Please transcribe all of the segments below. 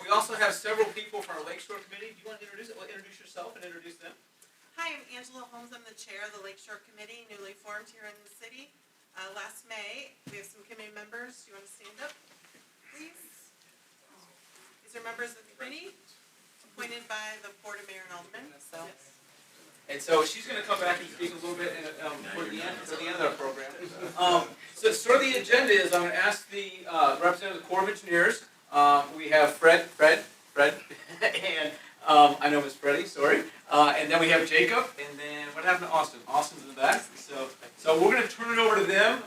We also have several people from our Lakeshore Committee. Do you want to introduce yourself and introduce them? Hi, I'm Angela Holmes. I'm the chair of the Lakeshore Committee, newly formed here in the city. Last May, we have some committee members. Do you want to stand up, please? These are members of the committee appointed by the Board of Mayor and Aldermen. And so she's going to come back and speak a little bit for the end of our program. So sort of the agenda is I'm going to ask the representative of the Corps of Engineers. We have Fred, and I know Miss Freddie, sorry. And then we have Jacob, and then what happened to Austin? Austin's in the back. So we're going to turn it over to them.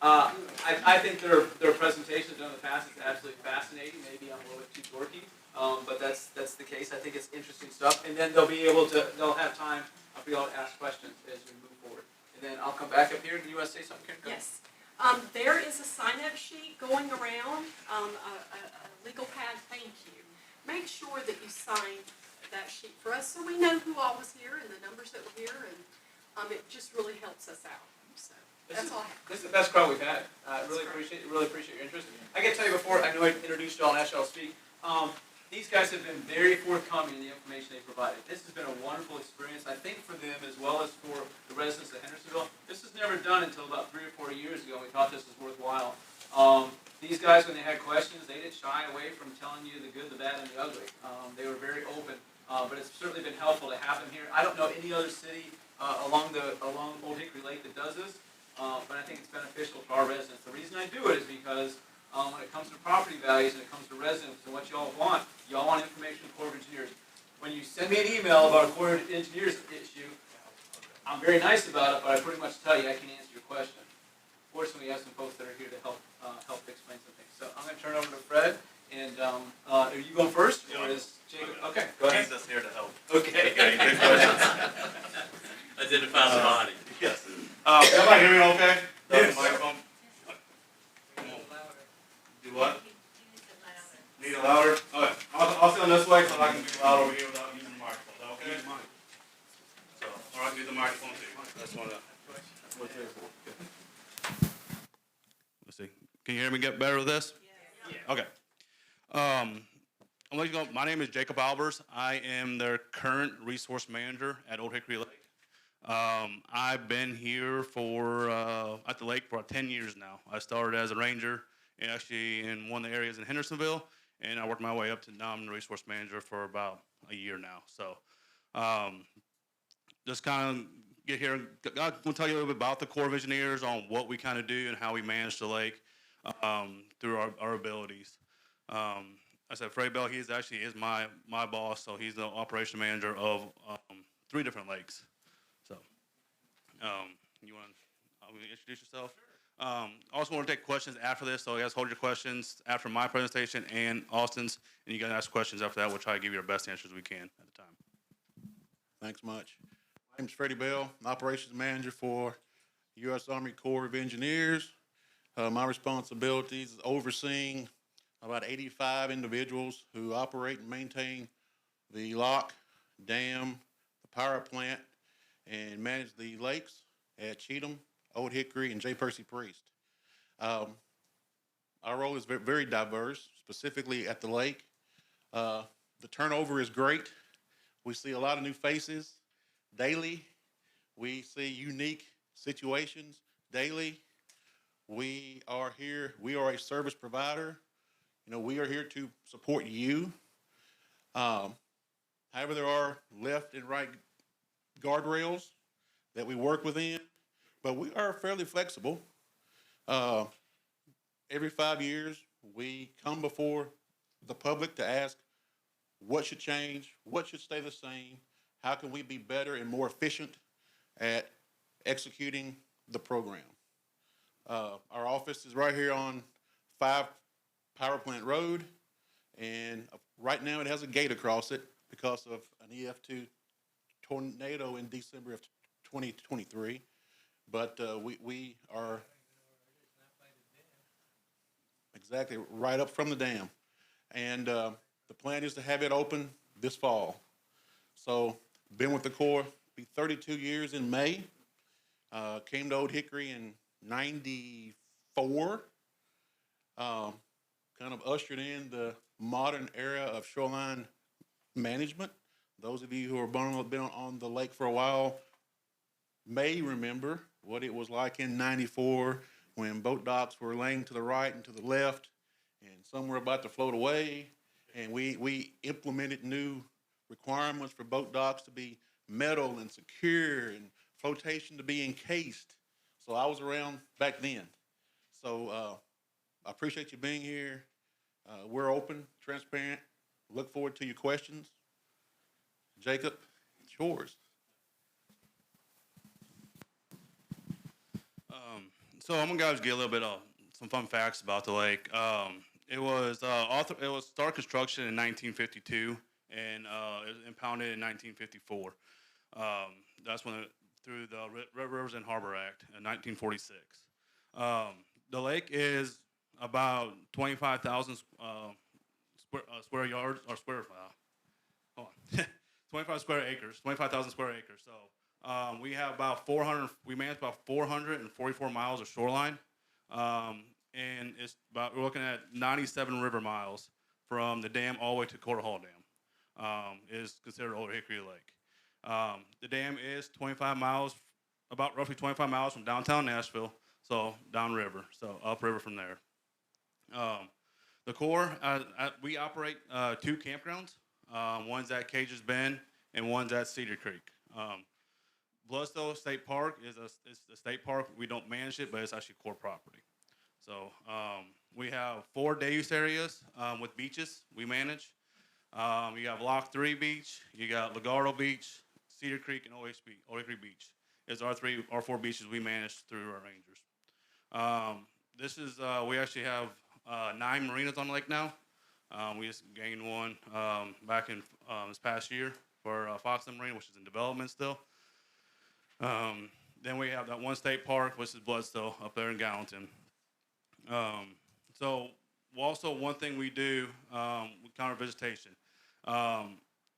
I think their presentations done in the past is absolutely fascinating. Maybe I'm a little bit too dorky, but that's the case. I think it's interesting stuff. And then they'll have time for y'all to ask questions as we move forward. And then I'll come back up here. Do you want to say something, Karen? Yes. There is a sign-up sheet going around, a legal pad thank you. Make sure that you sign that sheet for us so we know who all was here and the numbers that were here, and it just really helps us out. So that's all I have. This is the best crowd we've had. Really appreciate your interest. I got to tell you before, I know I introduced y'all and asked y'all to speak. These guys have been very forthcoming in the information they provided. This has been a wonderful experience, I think, for them as well as for the residents of Hendersonville. This was never done until about 3 or 4 years ago. We thought this was worthwhile. These guys, when they had questions, they didn't shy away from telling you the good, the bad, and the ugly. They were very open, but it's certainly been helpful to have them here. I don't know any other city along Old Hickory Lake that does this, but I think it's beneficial to our residents. The reason I do it is because when it comes to property values and it comes to residents and what y'all want information from Corps of Engineers. When you send me an email about a Corps of Engineers issue, I'm very nice about it, but I pretty much tell you I can answer your question. Fortunately, we have some folks that are here to help explain some things. So I'm going to turn it over to Fred. And are you going first, or is Jacob? Okay, go ahead. He's just here to help. Okay. Good questions. Identify the body. Yes. Everybody hear me okay? Yes. Microphone. Do what? Need it louder? Okay. I'll stand this way so I can be loud over here without using the microphone. Okay? So, all right, use the microphone too. That's one up. Let's see. Can you hear me get better with this? Yeah. Okay. I'm let you go. My name is Jacob Albers. I am their current resource manager at Old Hickory Lake. I've been here at the lake for 10 years now. I started as a ranger actually in one of the areas in Hendersonville, and I worked my way up to now I'm the resource manager for about a year now. So just kind of get here. I want to tell you a little bit about the Corps of Engineers on what we kind of do and how we manage the lake through our abilities. I said Fred Bell, he is my boss, so he's the operation manager of 3 different lakes. So you want to introduce yourself? Also want to take questions after this, so you guys hold your questions after my presentation and Austin's, and you guys ask questions after that. We'll try to give you our best answers we can at the time. Thanks much. My name is Freddie Bell, Operations Manager for U.S. Army Corps of Engineers. My responsibilities is overseeing about 85 individuals who operate and maintain the lock, dam, the power plant, and manage the lakes at Cheatham, Old Hickory, and J. Percy Priest. Our role is very diverse, specifically at the lake. The turnover is great. We see a lot of new faces daily. We see unique situations daily. We are a service provider. We are here to support you. However, there are left and right guardrails that we work within, but we are fairly flexible. Every 5 years, we come before the public to ask what should change, what should stay the same, how can we be better and more efficient at executing the program. Our office is right here on 5 Power Plant Road, and right now it has a gate across it because of an EF2 tornado in December of 2023. But we are exactly right up from the dam, and the plan is to have it open this fall. So been with the Corps, be 32 years in May. Came to Old Hickory in '94. Kind of ushered in the modern era of shoreline management. Those of you who have been on the lake for a while may remember what it was like in '94 when boat docks were laying to the right and to the left, and some were about to float away. And we implemented new requirements for boat docks to be metal and secure and flotation to be encased. So I was around back then. So I appreciate you being here. We're open, transparent. Look forward to your questions. Jacob, it's yours. So I'm gonna guys get a little bit of some fun facts about the lake. It was started construction in 1952 and it was impounded in 1954. That's when through the Red Rivers and Harbor Act in 1946. The lake is about 25,000 square yards or square. Hold on. 25 square acres, 25,000 square acres. So we have about 400. We manage about 444 miles of shoreline, and it's about we're looking at 97 river miles from the dam all the way to Quarter Hall Dam. Is considered Old Hickory Lake. The dam is 25 miles, about roughly 25 miles from downtown Nashville, so downriver, so upriver from there. The Corps, we operate 2 campgrounds. One's at Cage's Bend and one's at Cedar Creek. Bloodstone State Park is a state park. We don't manage it, but it's actually Corp property. So we have 4 day use areas with beaches we manage. You have Lock 3 Beach, you got Lagardo Beach, Cedar Creek, and Old Hickory Beach. Is our 4 beaches we manage through our rangers. We actually have 9 marinas on the lake now. We just gained one back in this past year for Foxton Marina, which is in development still. Then we have that one state park, which is Bloodstone, up there in Gallatin. So also one thing we do with counter vegetation.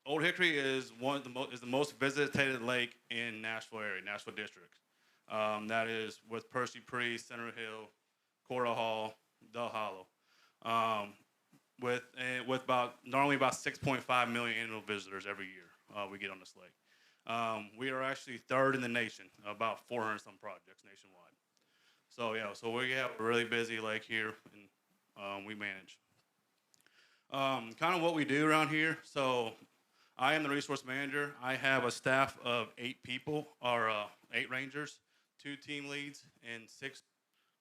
Old Hickory is the most visited lake in Nashville area, Nashville district. That is with Percy Priest, Center Hill, Quarter Hall, Del Hollow. With normally about 6.5 million annual visitors every year we get on this lake. We are actually 3rd in the nation, about 400 some projects nationwide. So yeah, so we have a really busy lake here, and we manage. Kind of what we do around here. So I am the resource manager. I have a staff of 8 people, or 8 rangers, 2 team leads, and 6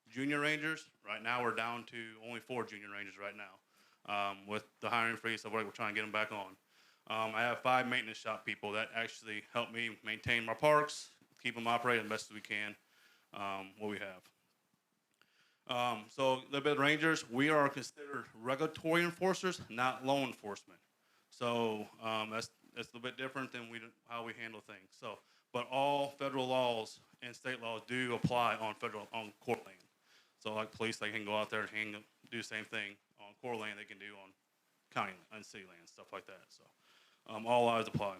junior rangers. Right now we're down to only 4 junior rangers right now. With the hiring freeze, so we're trying to get them back on. I have 5 maintenance shop people that actually help me maintain my parks, keep them operating the best as we can, what we have. So a little bit of rangers, we are considered regulatory enforcers, not law enforcement. So that's a little bit different than how we handle things. So, but all federal laws and state laws do apply on Corp land. So like police, they can go out there and do the same thing on Corp land they can do on county and city land, stuff like that. So all laws apply.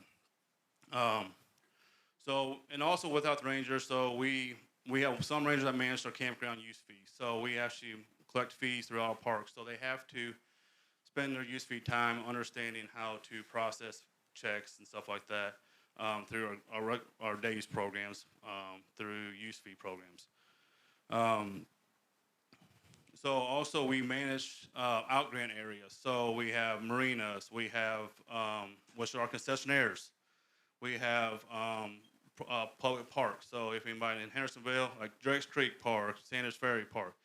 So, and also without the rangers, so we have some rangers that manage our campground use fees. So we actually collect fees through our parks. So they have to spend their use fee time understanding how to process checks and stuff like that through our day use programs, through use fee programs. So also we manage outgrant areas. So we have marinas, we have which are our concessionaires. We have public parks. So if anybody in Hendersonville, like Drake's Creek Park, Sanders Ferry Park,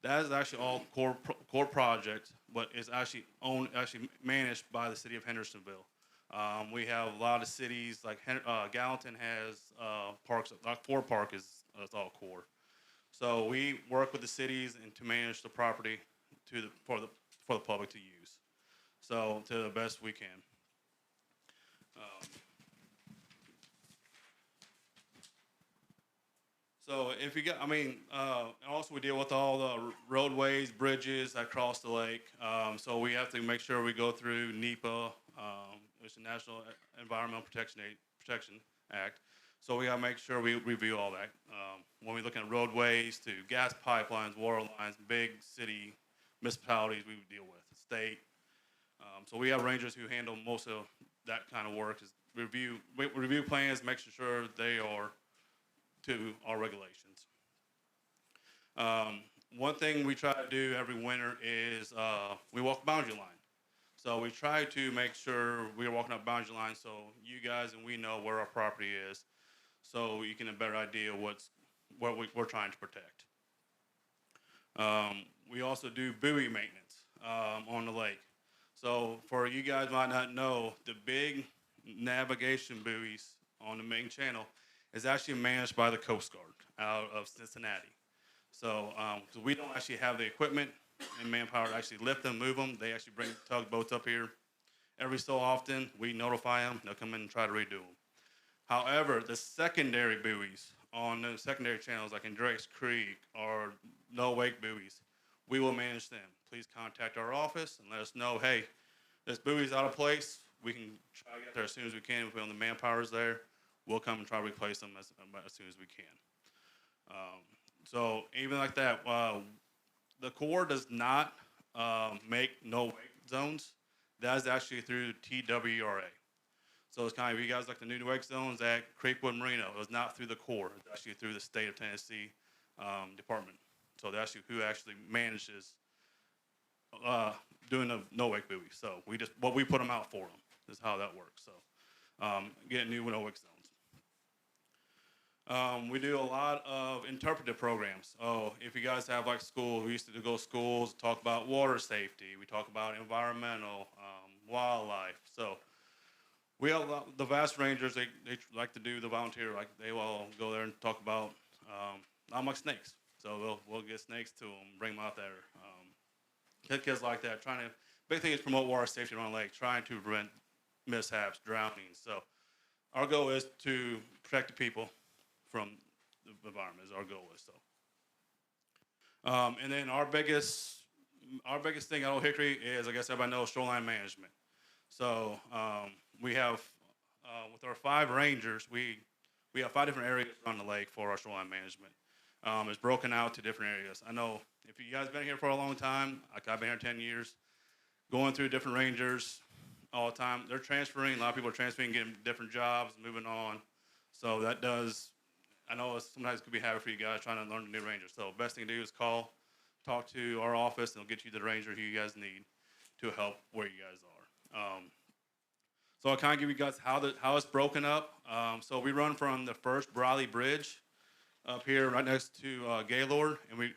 that is actually all core project, but it's actually managed by the city of Hendersonville. We have a lot of cities like Gallatin has parks. Like Ford Park is all core. So we work with the cities and to manage the property for the public to use. So to the best we can. So if you get, also we deal with all the roadways, bridges that cross the lake. So we have to make sure we go through NEPA, which is the National Environmental Protection Act. So we gotta make sure we review all that. When we look at roadways to gas pipelines, water lines, big city municipalities we deal with, state. So we have rangers who handle most of that kind of work, is review plans, making sure they are to our regulations. One thing we try to do every winter is we walk boundary line. So we try to make sure we're walking up boundary line so you guys and we know where our property is, so you can have a better idea what we're trying to protect. We also do buoy maintenance on the lake. So for you guys might not know, the big navigation buoys on the main channel is actually managed by the Coast Guard out of Cincinnati. So we don't actually have the equipment and manpower to actually lift them, move them. They actually bring tugboats up here. Every so often, we notify them. They'll come in and try to redo them. However, the secondary buoys on the secondary channels, like in Drake's Creek or no wake buoys, we will manage them. Please contact our office and let us know, hey, this buoy's out of place. We can try to get there as soon as we can. If we have the manpower's there, we'll come and try to replace them as soon as we can. So even like that, the Corps does not make no wake zones. That is actually through TWRA. So it's kind of, if you guys like the new wake zones at Creekwood Marina, it was not through the Corps. It's actually through the state of Tennessee department. So that's who actually manages doing the no wake buoy. So we put them out for them is how that works. So getting new no wake zones. We do a lot of interpretive programs. Oh, if you guys have like school, we used to go to schools, talk about water safety. We talk about environmental, wildlife. So we have the vast rangers, they like to do the volunteer, like they will go there and talk about, not much snakes. So we'll get snakes to them, bring them out there. Kids like that, big thing is promote water safety around the lake, trying to prevent mishaps, drownings. So our goal is to protect the people from the environment, is our goal is. So. And then our biggest thing at Old Hickory is, I guess everybody knows, shoreline management. So we have, with our 5 rangers, we have 5 different areas around the lake for our shoreline management. It's broken out to different areas. I know if you guys been here for a long time, like I've been here 10 years, going through different rangers all the time. They're transferring. A lot of people are transferring, getting different jobs, moving on. So that does, I know sometimes it could be hard for you guys trying to learn the new ranger. So best thing to do is talk to our office, and they'll get you the ranger who you guys need to help where you guys are. So I'll kind of give you guys how it's broken up. So we run from the first Briley Bridge up here right next to Gaylord, and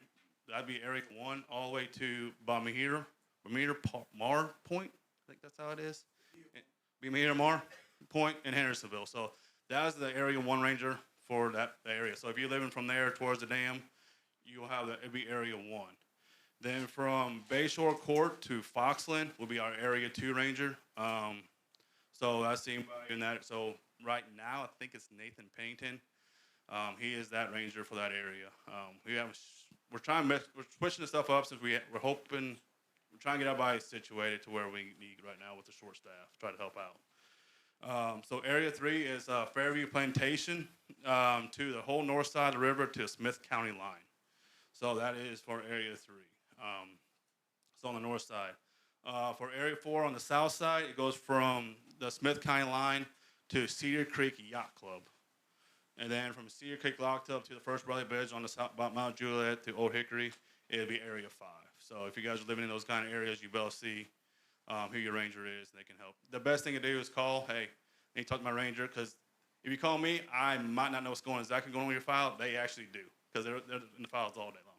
that'd be Area 1 all the way to Bamir Mar Point. I think that's how it is. Bamir Mar Point in Hendersonville. So that's the Area 1 ranger for that area. So if you're living from there towards the dam, you'll have it'd be Area 1. Then from Bayshore Court to Foxland will be our Area 2 ranger. So that's the anybody in that. So right now, I think it's Nathan Pennington. He is that ranger for that area. We're switching the stuff up since we're trying to get everybody situated to where we need right now with the short staff, try to help out. So Area 3 is Fairview Plantation to the whole north side of the river to the Smith County line. So that is for Area 3. So on the north side. For Area 4 on the south side, it goes from the Smith County line to Cedar Creek Yacht Club. And then from Cedar Creek Yacht Club to the first Briley Bridge on the south, about Mount Juliet to Old Hickory, it'll be Area 5. So if you guys are living in those kind of areas, you better see who your ranger is, and they can help. The best thing to do is call, hey, and talk to my ranger, because if you call me, I might not know what's exactly going on with your file. They actually do, because they're in the files all day long.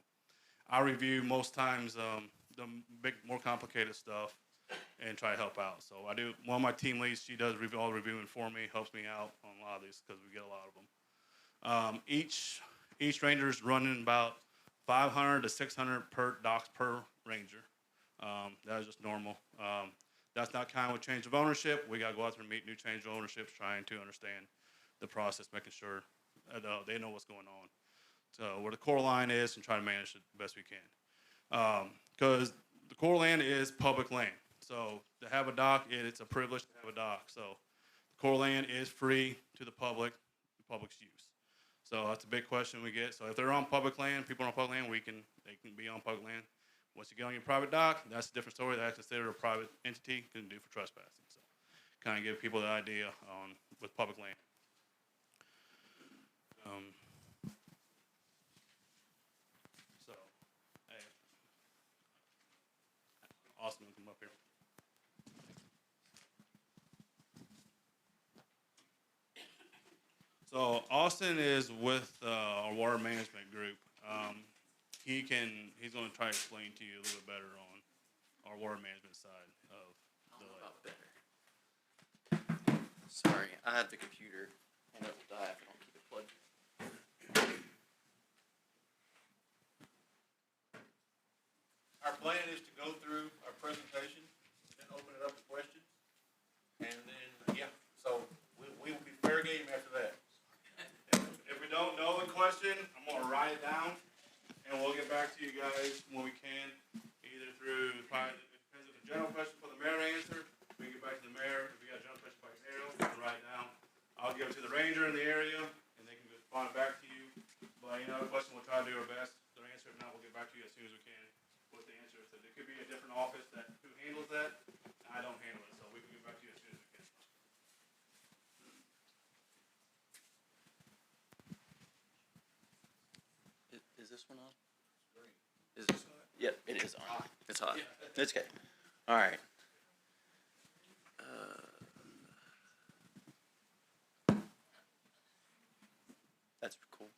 I review most times the big, more complicated stuff and try to help out. So I do. One of my team leads, she does all the reviewing for me, helps me out on a lot of these because we get a lot of them. Each ranger is running about 500 to 600 docks per ranger. That is just normal. That's not kind of with change of ownership. We got to go out there and meet new change of ownerships, trying to understand the process, making sure they know what's going on. So where the core line is, and try to manage it the best we can. Because the core land is public land. So to have a dock, it's a privilege to have a dock. So the core land is free to the public's use. So that's a big question we get. So if they're on public land, people on public land, they can be on public land. Once you get on your private dock, that's a different story. That's considered a private entity, couldn't do for trespassing. So kind of give people the idea on with public land. So, hey, Austin, come up here. So Austin is with our water management group. He's going to try to explain to you a little bit better on our water management side of the lake. About better. Sorry, I have the computer, and it will die if I don't keep it plugged. Our plan is to go through our presentation, then open it up to questions. And then, so we will be fair game after that. If we don't know the question, I'm going to write it down, and we'll get back to you guys when we can, either through, probably, it depends if it's a general question for the mayor to answer, we can get back to the mayor. If we got a general question by Ariel, we can write it down. I'll give it to the ranger in the area, and they can respond back to you. But, the question, we'll try to do our best to answer it. If not, we'll get back to you as soon as we can with the answer. So there could be a different office who handles that. I don't handle it, so we can get back to you as soon as we can. Is this one on? Is this on? Yep, it is on. It's hot. It's okay. All right. That's cool.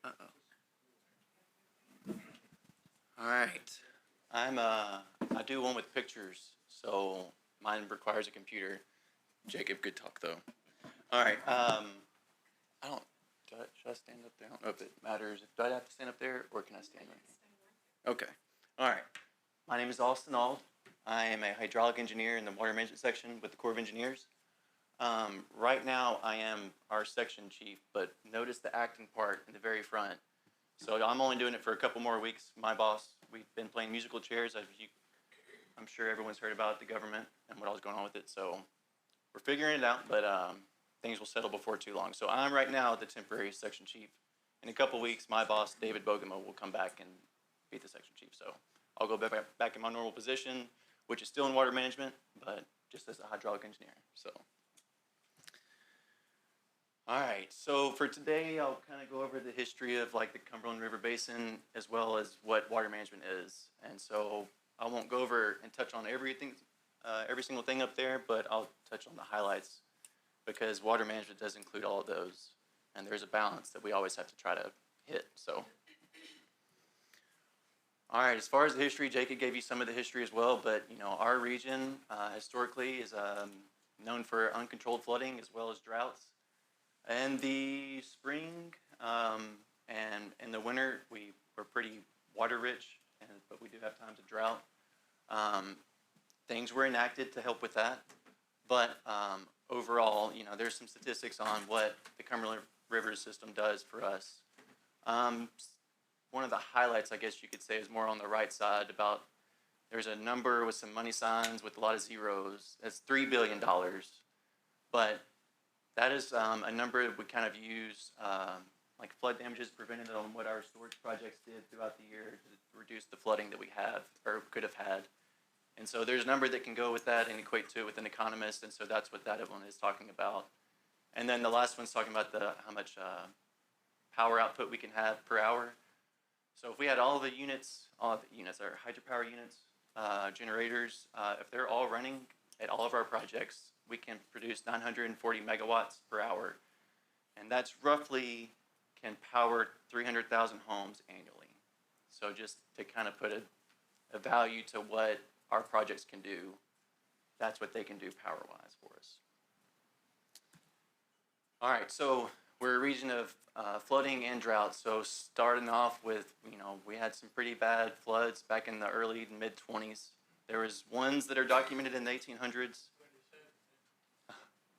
Uh-oh. All right. I do one with pictures, so mine requires a computer. Jacob, good talk though. All right. Should I stand up there? I don't know if it matters. Do I have to stand up there, or can I stand right? Okay. All right. My name is Austin Auld. I am a hydraulic engineer in the water management section with the Corps of Engineers. Right now, I am our section chief, but notice the acting part in the very front. So I'm only doing it for a couple more weeks. My boss, we've been playing musical chairs. I'm sure everyone's heard about the government and what was going on with it. So we're figuring it out, but things will settle before too long. So I'm right now the temporary section chief. In a couple weeks, my boss, David Bogema, will come back and be the section chief. So I'll go back in my normal position, which is still in water management, but just as a hydraulic engineer. So, all right. So for today, I'll kind of go over the history of like the Cumberland River Basin as well as what water management is. And so I won't go over and touch on everything, every single thing up there, but I'll touch on the highlights because water management does include all of those, and there's a balance that we always have to try to hit. So. All right, as far as the history, Jacob gave you some of the history as well, but our region historically is known for uncontrolled flooding as well as droughts. In the spring and in the winter, we're pretty water rich, but we do have times of drought. Things were enacted to help with that, but overall, there's some statistics on what the Cumberland River system does for us. One of the highlights, I guess you could say, is more on the right side about there's a number with some money signs with a lot of zeros. That's $3 billion. But that is a number we kind of use, like flood damages prevented on what our storage projects did throughout the year to reduce the flooding that we have or could have had. And so there's a number that can go with that and equate to it with an economist, and so that's what that one is talking about. And then the last one's talking about how much power output we can have per hour. So if we had all the units, our hydropower units, generators, if they're all running at all of our projects, we can produce 940 megawatts per hour. And that's roughly can power 300,000 homes annually. So just to kind of put a value to what our projects can do, that's what they can do power-wise for us. All right, so we're a region of flooding and drought. So starting off with, we had some pretty bad floods back in the early and mid-20s. There was ones that are documented in the 1800s.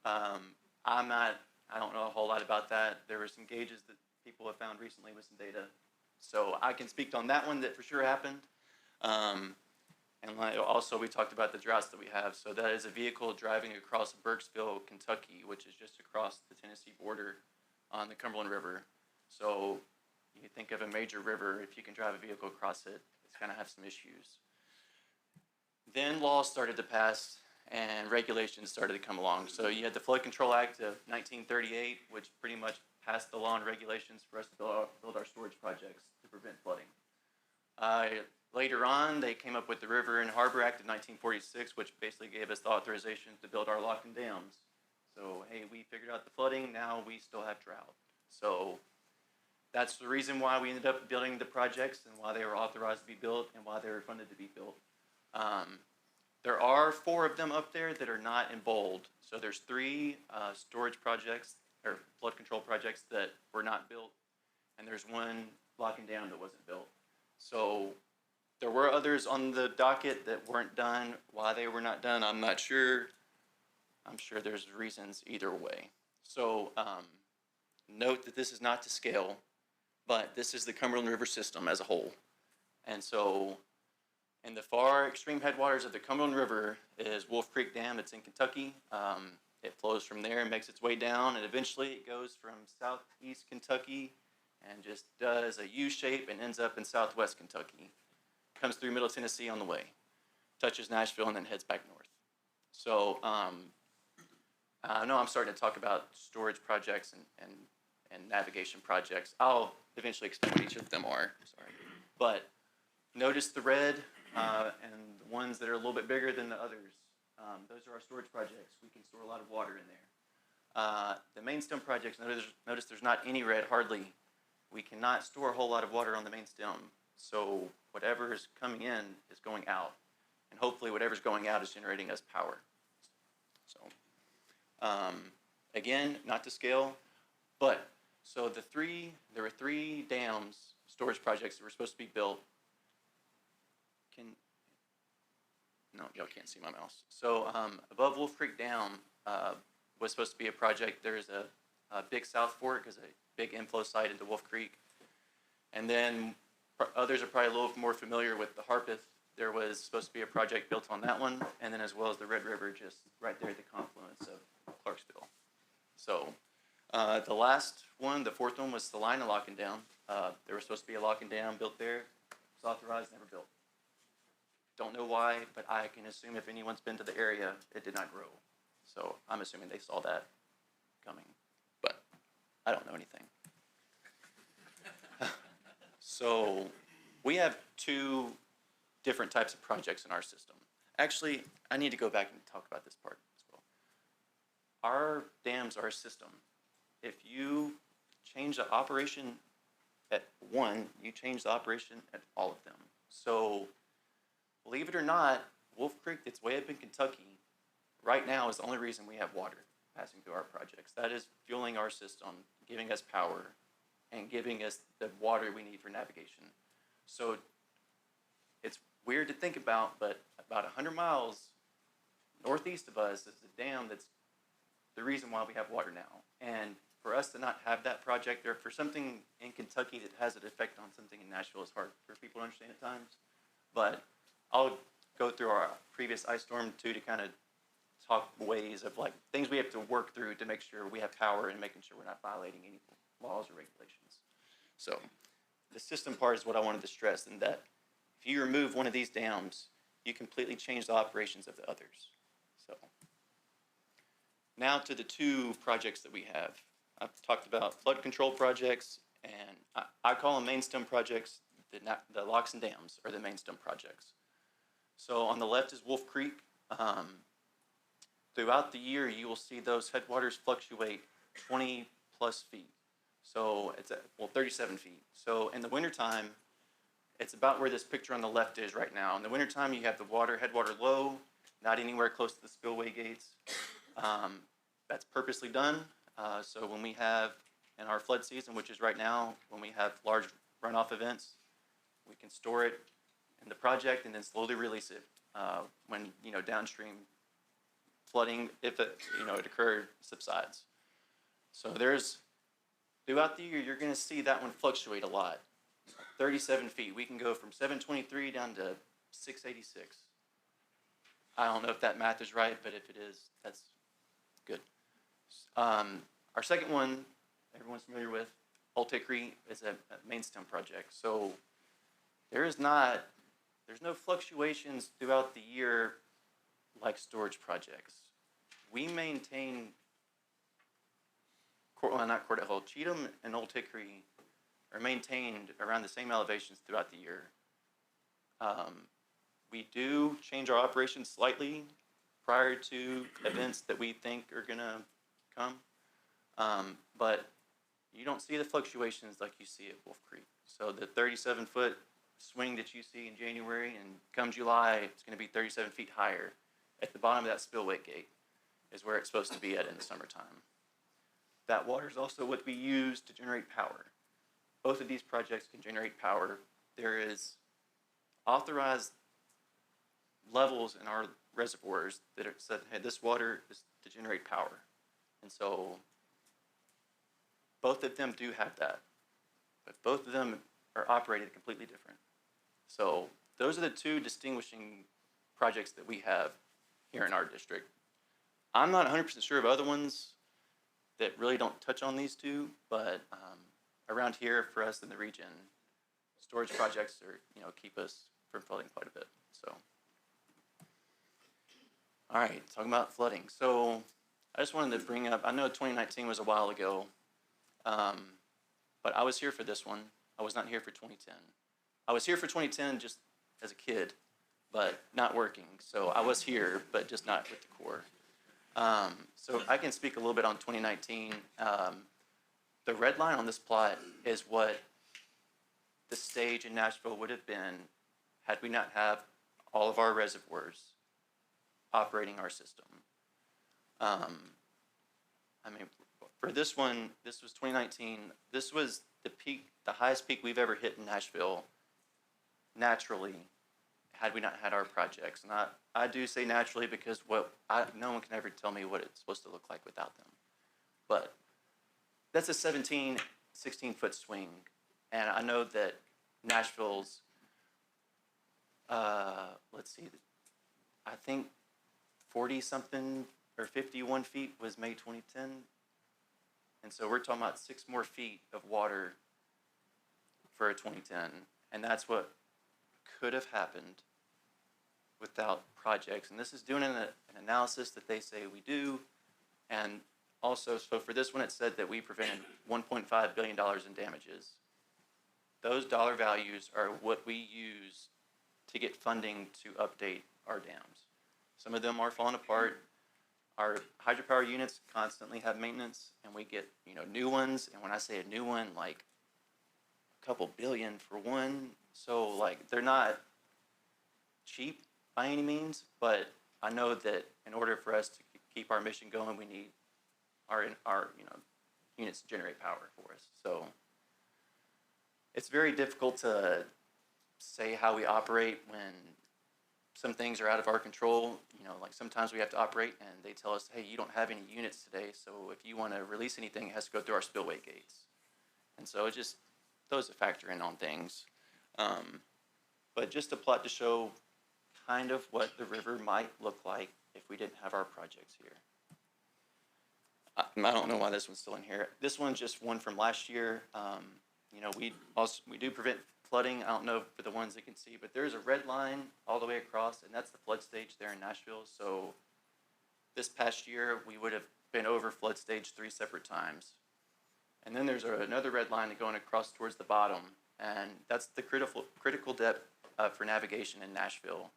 I don't know a whole lot about that. There were some gauges that people have found recently with some data. So I can speak on that one that for sure happened. And also we talked about the droughts that we have. So that is a vehicle driving across Burkesville, Kentucky, which is just across the Tennessee border on the Cumberland River. So you think of a major river, if you can drive a vehicle across it, it's going to have some issues. Then laws started to pass and regulations started to come along. So you had the Flood Control Act of 1938, which pretty much passed the law and regulations for us to build our storage projects to prevent flooding. Later on, they came up with the River and Harbor Act of 1946, which basically gave us the authorization to build our lock and dams. So, hey, we figured out the flooding, now we still have drought. So that's the reason why we ended up building the projects and why they were authorized to be built and why they were funded to be built. There are 4 of them up there that are not in bold. So there's 3 storage projects or flood control projects that were not built, and there's 1 lock and dam that wasn't built. So there were others on the docket that weren't done. Why they were not done, I'm not sure. I'm sure there's reasons either way. So note that this is not to scale, but this is the Cumberland River system as a whole. And so in the far extreme headwaters of the Cumberland River is Wolf Creek Dam. It's in Kentucky. It flows from there and makes its way down, and eventually it goes from southeast Kentucky and just does a U shape and ends up in southwest Kentucky. Comes through Middle Tennessee on the way, touches Nashville, and then heads back north. So I know I'm starting to talk about storage projects and navigation projects. I'll eventually explain what each of them are. Sorry, but notice the red and the ones that are a little bit bigger than the others. Those are our storage projects. We can store a lot of water in there. The main stem projects, notice there's not any red, hardly. We cannot store a whole lot of water on the main stem. So whatever is coming in is going out. And hopefully whatever's going out is generating us power. So again, not to scale, but so there were 3 dams, storage projects that were supposed to be built. No, y'all can't see my mouse. So above Wolf Creek Dam was supposed to be a project. There's a big South Fork is a big inflow site into Wolf Creek. And then others are probably a little more familiar with the Harpeth. There was supposed to be a project built on that one, and then as well as the Red River just right there at the confluence of Clarksville. So the last one, the 4th one, was Salina Lock and Dam. There was supposed to be a lock and dam built there. It was authorized, never built. Don't know why, but I can assume if anyone's been to the area, it did not grow. So I'm assuming they saw that coming, but I don't know anything. So we have 2 different types of projects in our system. Actually, I need to go back and talk about this part as well. Our dams are a system. If you change the operation at one, you change the operation at all of them. So believe it or not, Wolf Creek, that's way up in Kentucky, right now is the only reason we have water passing through our projects. That is fueling our system, giving us power, and giving us the water we need for navigation. So it's weird to think about, but about 100 miles northeast of us is a dam that's the reason why we have water now. And for us to not have that project, or for something in Kentucky that has an effect on something in Nashville, is hard for people to understand at times. But I'll go through our previous ice storm too to kind of talk ways of like things we have to work through to make sure we have power and making sure we're not violating any laws or regulations. So the system part is what I wanted to stress, in that if you remove one of these dams, you completely change the operations of the others. So now to the 2 projects that we have. I've talked about flood control projects, and I call them main stem projects. The locks and dams are the main stem projects. So on the left is Wolf Creek. Throughout the year, you will see those headwaters fluctuate 20 plus feet. So it's 37 feet. So in the wintertime, it's about where this picture on the left is right now. In the wintertime, you have the headwater low, not anywhere close to the spillway gates. That's purposely done. So when we have, in our flood season, which is right now, when we have large runoff events, we can store it in the project and then slowly release it when downstream flooding, if it occurred, subsides. So throughout the year, you're going to see that one fluctuate a lot. 37 feet. We can go from 723 down to 686. I don't know if that math is right, but if it is, that's good. Our second one, everyone's familiar with, Old Hickory is a main stem project. So there's no fluctuations throughout the year like storage projects. We maintain, not Court Hill, Cheatham and Old Hickory are maintained around the same elevations throughout the year. We do change our operations slightly prior to events that we think are gonna come, but you don't see the fluctuations like you see at Wolf Creek. So the 37-foot swing that you see in January, and come July, it's gonna be 37 feet higher. At the bottom of that spillway gate is where it's supposed to be at in the summertime. That water is also what we use to generate power. Both of these projects can generate power. There is authorized levels in our reservoirs that are said, hey, this water is to generate power. And so both of them do have that, but both of them are operated completely different. So those are the two distinguishing projects that we have here in our district. I'm not 100% sure of other ones that really don't touch on these two, but around here for us in the region, storage projects are, keep us from flooding quite a bit. So, all right, talking about flooding. So I just wanted to bring up, I know 2019 was a while ago, but I was here for this one. I was not here for 2010. I was here for 2010 just as a kid, but not working. So I was here, but just not with the Corps. So I can speak a little bit on 2019. The red line on this plot is what the stage in Nashville would have been had we not have all of our reservoirs operating our system. For this one, this was 2019. This was the peak, the highest peak we've ever hit in Nashville, naturally, had we not had our projects. And I do say naturally because no one can ever tell me what it's supposed to look like without them. But that's a 16-foot swing. And I know that Nashville's, let's see, I think 40-something or 51 feet was May 2010. And so we're talking about 6 more feet of water for a 2010. And that's what could have happened without projects. And this is doing an analysis that they say we do. And also, so for this one, it said that we prevented $1.5 billion in damages. Those dollar values are what we use to get funding to update our dams. Some of them are falling apart. Our hydropower units constantly have maintenance, and we get new ones. And when I say a new one, like a couple billion for one. So like they're not cheap by any means, but I know that in order for us to keep our mission going, we need our units to generate power for us. So it's very difficult to say how we operate when some things are out of our control. Like sometimes we have to operate and they tell us, hey, you don't have any units today, so if you want to release anything, it has to go through our spillway gates. And so it just, those that factor in on things. But just a plot to show kind of what the river might look like if we didn't have our projects here. I don't know why this one's still in here. This one's just one from last year. We do prevent flooding. I don't know for the ones that can see, but there's a red line all the way across, and that's the flood stage there in Nashville. So this past year, we would have been over flood stage 3 separate times. And then there's another red line going across towards the bottom, and that's the critical depth for navigation in Nashville.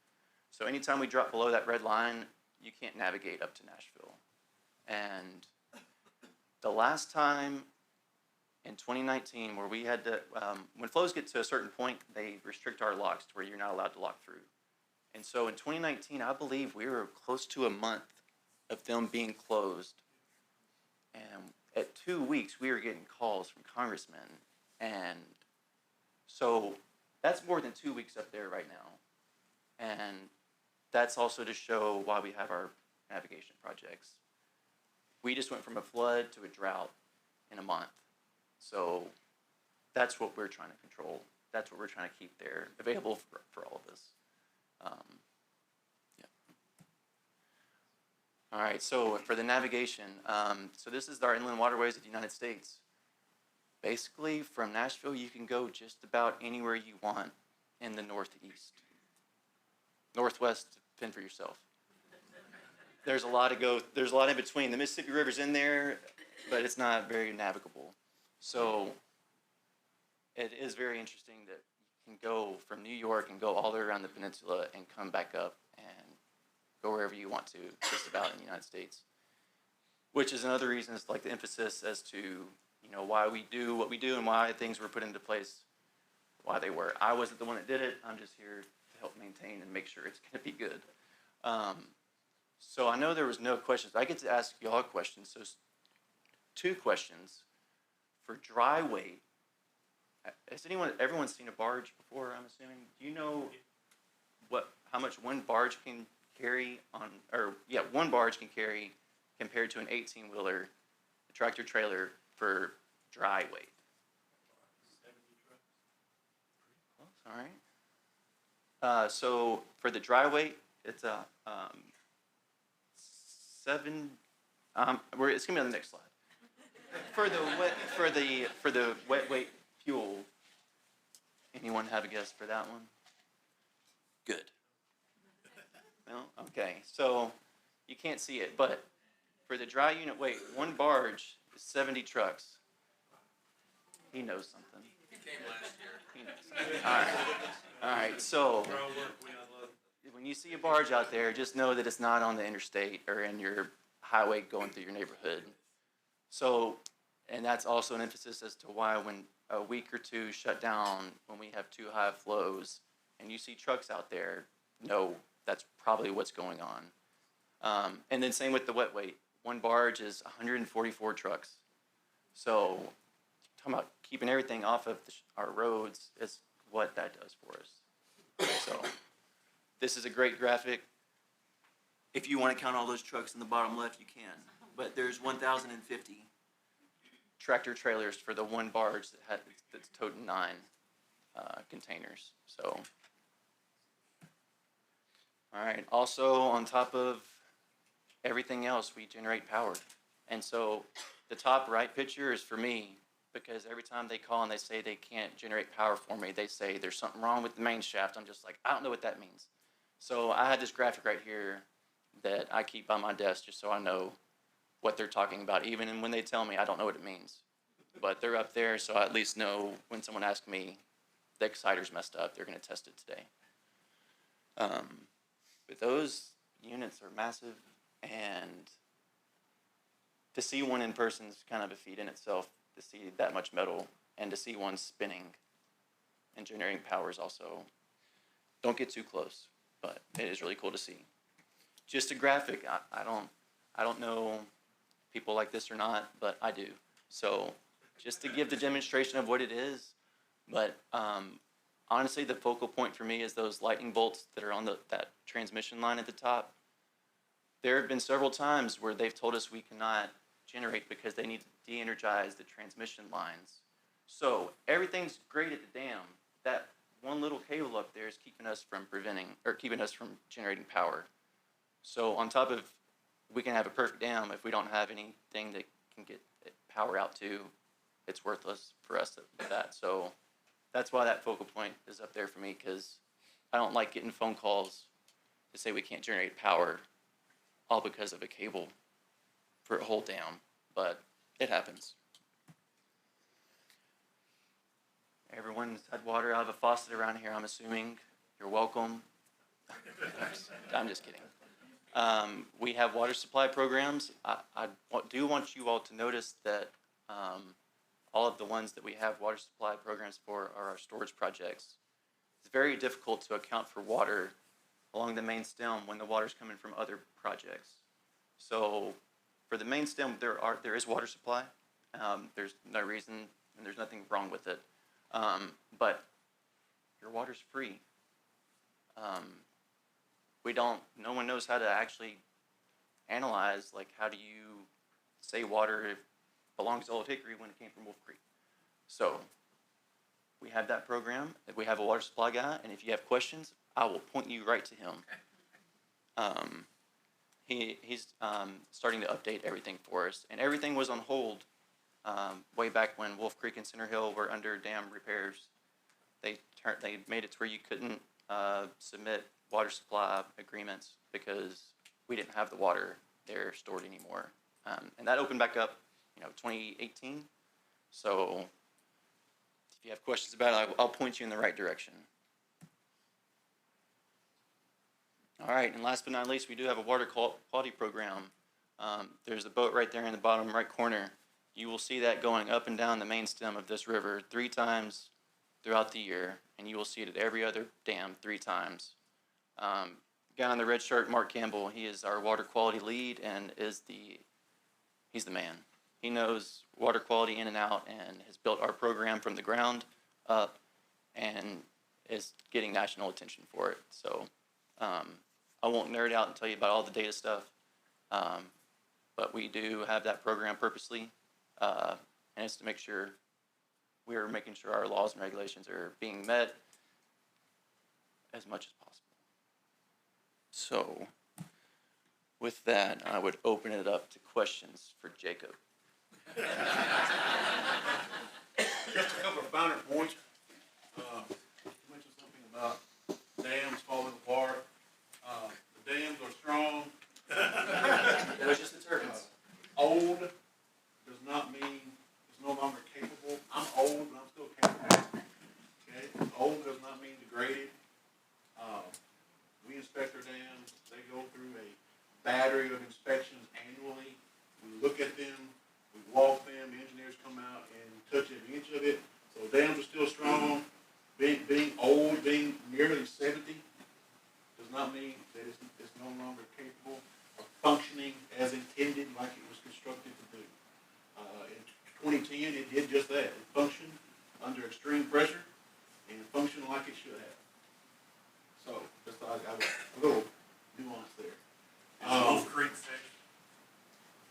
So anytime we drop below that red line, you can't navigate up to Nashville. And the last time in 2019 where we had to, when flows get to a certain point, they restrict our locks to where you're not allowed to lock through. And so in 2019, I believe we were close to a month of them being closed. And at 2 weeks, we were getting calls from congressmen. And so that's more than 2 weeks up there right now. And that's also to show why we have our navigation projects. We just went from a flood to a drought in a month. So that's what we're trying to control. That's what we're trying to keep there, available for all of us. Yeah. All right, so for the navigation, so this is our inland waterways of the United States. Basically, from Nashville, you can go just about anywhere you want in the Northeast. Northwest, fend for yourself. There's a lot in between. The Mississippi River's in there, but it's not very navigable. So it is very interesting that you can go from New York and go all the way around the peninsula and come back up and go wherever you want to, just about in the United States. Which is another reason, it's like the emphasis as to, you know, why we do what we do and why things were put into place, why they were. I wasn't the one that did it. I'm just here to help maintain and make sure it's going to be good. So I know there was no questions. I get to ask y'all questions. So 2 questions. For dry weight, has everyone seen a barge before, I'm assuming? Do you know how much one barge can carry one barge can carry compared to an 18-wheeler tractor trailer for dry weight? 70 trucks. All right. So for the dry weight, it's a 7. It's gonna be on the next slide. For the wet weight fuel, anyone have a guess for that one? Good. No? Okay. So you can't see it, but for the dry unit weight, one barge is 70 trucks. He knows something. He came last year. He knows something. All right. So when you see a barge out there, just know that it's not on the interstate or in your highway going through your neighborhood. So, and that's also an emphasis as to why when a week or 2 shut down, when we have too high flows, and you see trucks out there, no, that's probably what's going on. And then same with the wet weight. One barge is 144 trucks. So, talking about keeping everything off of our roads is what that does for us. So, this is a great graphic. If you want to count all those trucks in the bottom left, you can. But there's 1,050 tractor trailers for the one barge that's toting 9 containers. So, all right. Also, on top of everything else, we generate power. And so, the top right picture is for me because every time they call and they say they can't generate power for me, they say there's something wrong with the main shaft. I'm just like, I don't know what that means. So, I had this graphic right here that I keep by my desk just so I know what they're talking about, even when they tell me I don't know what it means. But they're up there, so I at least know when someone asks me the exciter's messed up, they're going to test it today. But those units are massive, and to see one in person is kind of a feat in itself, to see that much metal, and to see one spinning and generating power is also, don't get too close, but it is really cool to see. Just a graphic, I don't know people like this or not, but I do. So just to give the demonstration of what it is, but honestly, the focal point for me is those lightning bolts that are on that transmission line at the top. There have been several times where they've told us we cannot generate because they need to de-energize the transmission lines. So everything's great at the dam. That one little cable up there is keeping us from generating power. So on top of, we can have a perfect dam, if we don't have anything that can get power out to, it's worthless for us at that. So that's why that focal point is up there for me, because I don't like getting phone calls to say we can't generate power, all because of a cable for a whole dam, but it happens. Everyone's had water out of a faucet around here, I'm assuming. You're welcome. I'm just kidding. We have water supply programs. I do want you all to notice that all of the ones that we have water supply programs for are our storage projects. It's very difficult to account for water along the main stem when the water's coming from other projects. So for the main stem, there is water supply. There's no reason, and there's nothing wrong with it. But your water's free. No one knows how to actually analyze, like, how do you say water belongs to Old Hickory when it came from Wolf Creek? So we have that program. We have a water supply guy, and if you have questions, I will point you right to him. He's starting to update everything for us, and everything was on hold way back when Wolf Creek and Center Hill were under dam repairs, they made it to where you couldn't submit water supply agreements because we didn't have the water there stored anymore. And that opened back up, 2018. So if you have questions about it, I'll point you in the right direction. All right, and last but not least, we do have a water quality program. There's a boat right there in the bottom right corner. You will see that going up and down the main stem of this river 3 times throughout the year, and you will see it at every other dam 3 times. Guy on the red shirt, Mark Campbell, he is our water quality lead and he's the man. He knows water quality in and out and has built our program from the ground up and is getting national attention for it. So I won't nerd out and tell you about all the data stuff, but we do have that program purposely, and it's to make sure we're making sure our laws and regulations are being met as much as possible. So with that, I would open it up to questions for Jacob. Just a couple of finer points. You mentioned something about dams falling apart. The dams are strong. That was just the turbines. Old does not mean it's no longer capable. I'm old, but I'm still capable. Okay? Old does not mean degraded. We inspect our dams. They go through a battery of inspections annually. We look at them. We walk them. The engineers come out and touch every inch of it. So dams are still strong. Being old, being nearly 70, does not mean that it's no longer capable of functioning as intended, like it was constructed to do. In 2010, it did just that. It functioned under extreme pressure and it functioned like it should have. So, just thought I was a little nuance there. Wolf Creek fixed?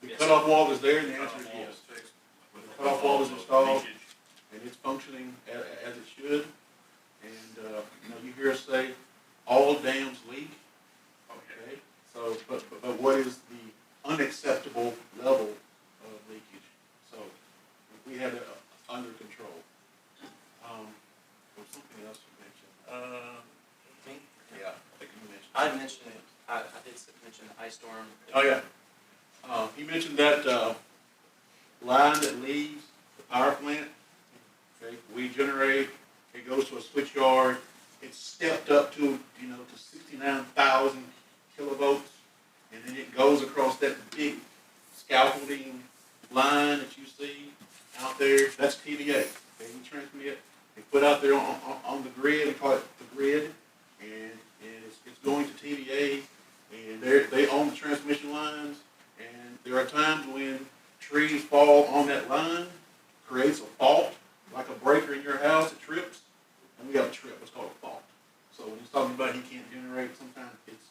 The cutoff wall is there, and the answer is yes. The cutoff wall is installed, and it's functioning as it should. And, you hear us say, all dams leak. Okay. So, but what is the unacceptable level of leakage? So, we have it under control. There was something else you mentioned. Me? Yeah, I think you mentioned. I mentioned it. I did mention the ice storm. Oh, yeah. He mentioned that line that leaves the power plant. Okay, we generate, it goes to a switch yard. It's stepped up to 69,000 kilovolts, and then it goes across that big scaffolding line that you see out there. That's TVA. Okay, we transmit. They put out there on the grid. We call it the grid, and it's going to TVA, and they own the transmission lines. And there are times when trees fall on that line, creates a fault, like a breaker in your house, it trips, and we have a trip. It's called a fault. So when he's talking about he can't generate, sometimes it's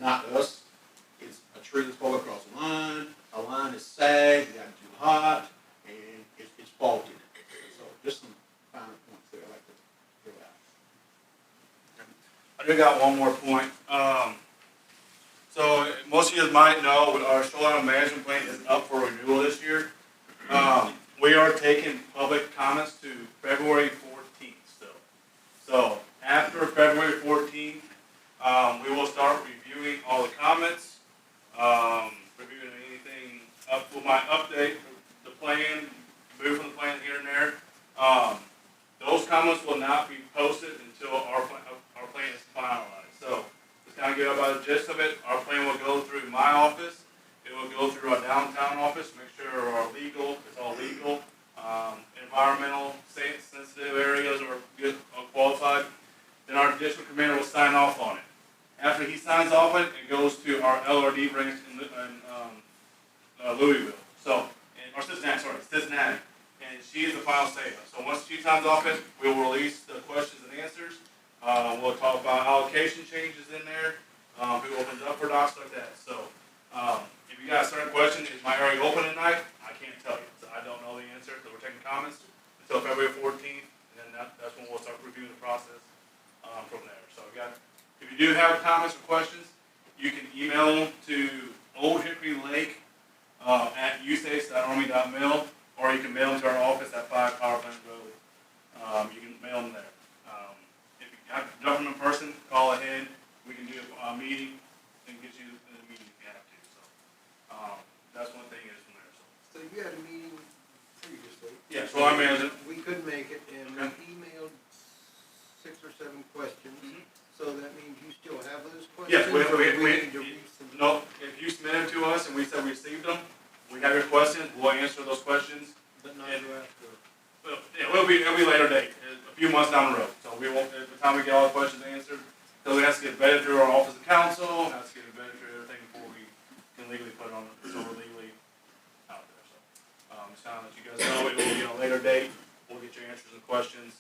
not us. It's a tree that's falling across the line. A line is sagged, it got too hot, and it's faulted. So just some finer points there I'd like to throw out. I do got one more point. So most of you might know our shoreline management plan is up for renewal this year. We are taking public comments to February 14th still. So after February 14th, we will start reviewing all the comments, reviewing anything we might update the plan, move from the plan here and there. Those comments will not be posted until our plan is finalized. So just kind of get about the gist of it. Our plan will go through my office. It will go through our downtown office, make sure it's all legal. Environmental, sensitive areas are good, qualified. Then our district commander will sign off on it. After he signs off on it, it goes to our LRD branch in Louisville. Or Cincinnati. And she is the final say. So once she signs off it, we will release the questions and answers. We'll talk about allocation changes in there, who opens up for docs like that. So if you got a certain question, is my area open at night? I can't tell you. So I don't know the answer because we're taking comments until February 14th, and then that's when we'll start reviewing the process from there. So if you do have comments or questions, you can email them to Old Hickory Lake at usace.army.mil. or you can mail them to our office at 5 Power Plant Road. You can mail them there. If you have to drop them in person, call ahead. We can do a meeting and get you in the meeting if you have to. So that's one thing is from there. So you had a meeting previously. Yeah, so I mean, We couldn't make it, and Okay. we emailed 6 or 7 questions. Mhm. So that means you still have those Yes, questions? or we need to resubmit? no, if you submit them to us and we said we received them, we have your questions, we'll answer those questions. But not and- after. Well, yeah, it'll be a later date, a few months down the road. So we won't, at the time we get all the questions answered, so it has to get vetted through our office of counsel, has to get vetted through everything before we can legally put it on, so we're legally out there. So, just kind of let you guys know, it will be on a later date. We'll get your answers and questions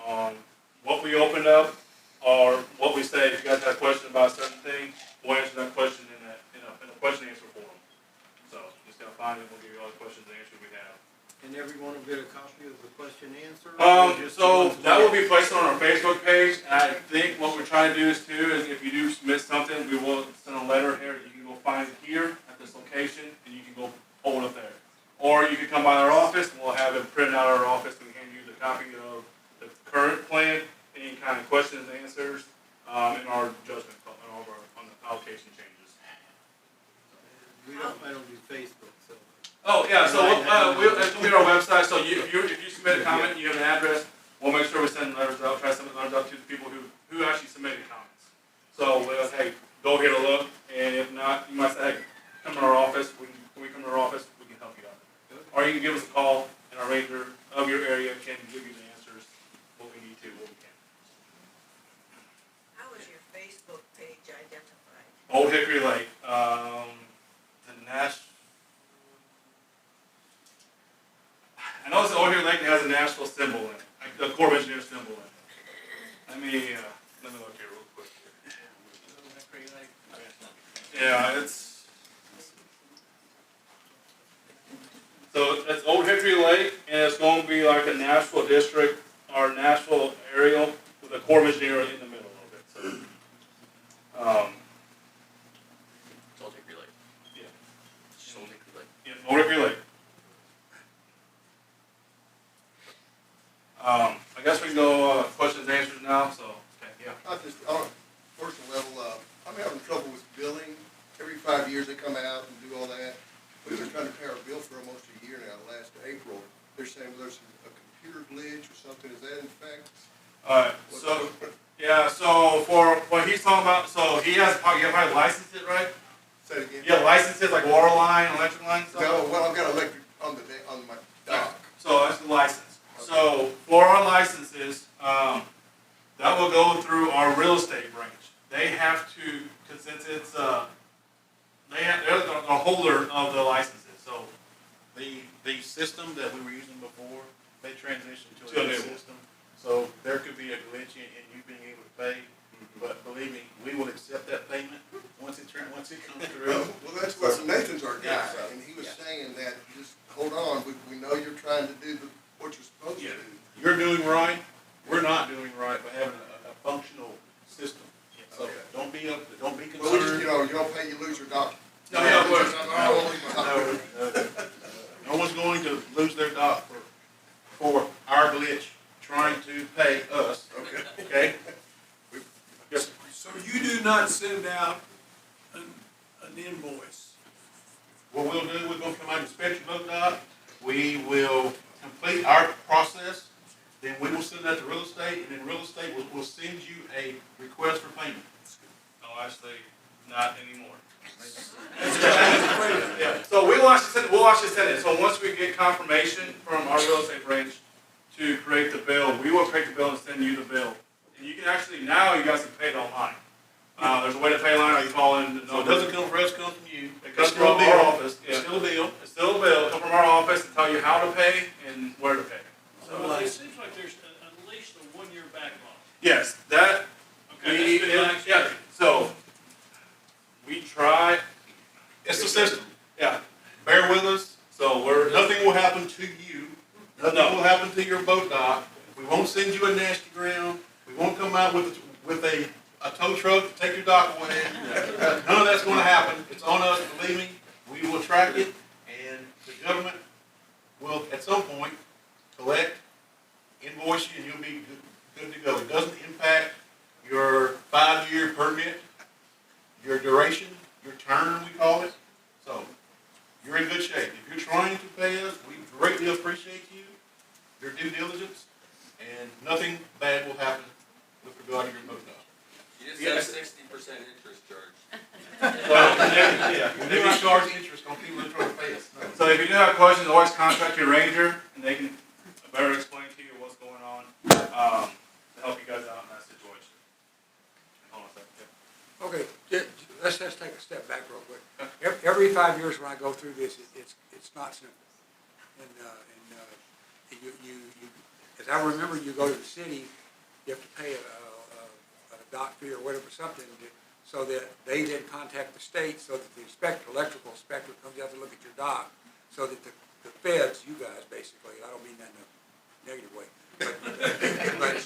on what we opened up, or what we say. If you guys have a question about a certain thing, we'll answer that question in a question answer form. So just gotta find it, we'll give you all the questions and answers we have. And everyone will get a copy of the question and answer? or just the So ones that we- will be placed on our Facebook page, and I think what we're trying to do is too, is if you do submit something, we will send a letter here, you can go find it here at this location, and you can go hold it there. Or you can come by our office, and we'll have it printed out at our office, and hand you the copy of the current plan, any kind of questions and answers, in our judgment, on the allocation changes. We don't, I don't do Facebook, so. Oh, yeah, so, it's gonna be on our website, so if you submit a comment, you have an address, we'll make sure we send letters out, try to send letters out to the people who actually submitted comments. So, we'll say, hey, go here to look, and if not, you might say, hey, come to our office, when we come to our office, we can help you out. Or you can give us a call, and our ranger of your area can give you the answers, what we need to, what we can. How is your Facebook page identified? Old Hickory Lake, the I know it's Old Hickory Lake that has a Nashville symbol in it, like the Corp engineer symbol in it. Let me look here real quick. Yeah, so it's Old Hickory Lake, and it's going to be like a Nashville district, or Nashville area, with a Corp engineer in the middle of it, so. It's Old Hickory Lake. Yeah. It's just Old Hickory Lake. Yeah, Old Hickory Lake. I guess we can go, questions and answers now, so, okay, yeah. I just, on a personal level, I'm having trouble with billing. Every 5 years they come out and do all that. We've been trying to pay our bill for almost a year now, last April. They're saying there's a computer glitch or something. Is that in fact? Alright, so, yeah, so for what he's talking about, so he has, you have probably licensed it, right? Say it again? You have licenses like water line, electric line, stuff? No, well, I've got electric on my dock. So that's the license. So for our licenses, that will go through our real estate branch. They have to, cause it's, they're the holder of the licenses, so. The system that we were using before, they transitioned To to a a new new one. system. So there could be a glitch in you being able to pay, but believe me, we will accept that payment once it comes through. Well, that's what, Nathan's our guy, Yeah. and he was Yeah. saying that, just hold on, we know you're trying to do what you're supposed to Yeah. do. You're doing right, we're not doing right by having a functional system. So Okay. don't be Well, we just, concerned. you don't pay, you lose your dock. No, yeah, of course. No one's going to lose their dock for our glitch trying to pay us, Okay. okay? Yes, sir. So you do not send out an invoice? What we'll do, we're gonna come out and inspect your boat dock, we will complete our process, then we will send that to real estate, and then real estate will send you a request for payment. No, actually, not anymore. Yeah, so we'll actually send it, so once we get confirmation from our real estate branch to create the bill, we will create the bill and send you the bill. And you can actually, now you guys can pay it online. There's a way to pay online, or you call in. So it doesn't come from us, it comes from you. It comes It's from still a our bill. office, It's yeah. still a bill. It's still a bill, come from our office and tell you how to pay and where to pay. Well, it seems like there's at least a one-year backlog. Yes, that, Okay, that's been like. yeah, so, we try, It's the system. yeah, Bear with us. so we're, Nothing will happen to you. Nothing No. will happen to your boat dock. We won't send you a nasty ground. We won't come out with a tow truck to take your dock away. None of that's gonna happen. It's on us, believe me. We will track it, and the government will at some point collect, invoice you, and you'll be good to go. It doesn't impact your 5-year permit, your duration, your term, we call it. So you're in good shape. If you're trying to pay us, we greatly appreciate you, your due diligence, and nothing bad will happen with regard to your boat dock. You just have 60% interest charge. Yeah, we do not charge interest on people that try to pay us. No. So if you do have questions, always contact your ranger, and they can better explain to you what's going on, to help you guys out in that situation. Hold on a second. Okay, let's just take a step back real quick. Every 5 years when I go through this, it's not simple. And you, as I remember, you go to the city, you have to pay a dock fee or whatever, something, so that they then contact the state, so that the electrical inspector comes out to look at your dock, so that the feds, you guys basically, I don't mean that in a negative way, but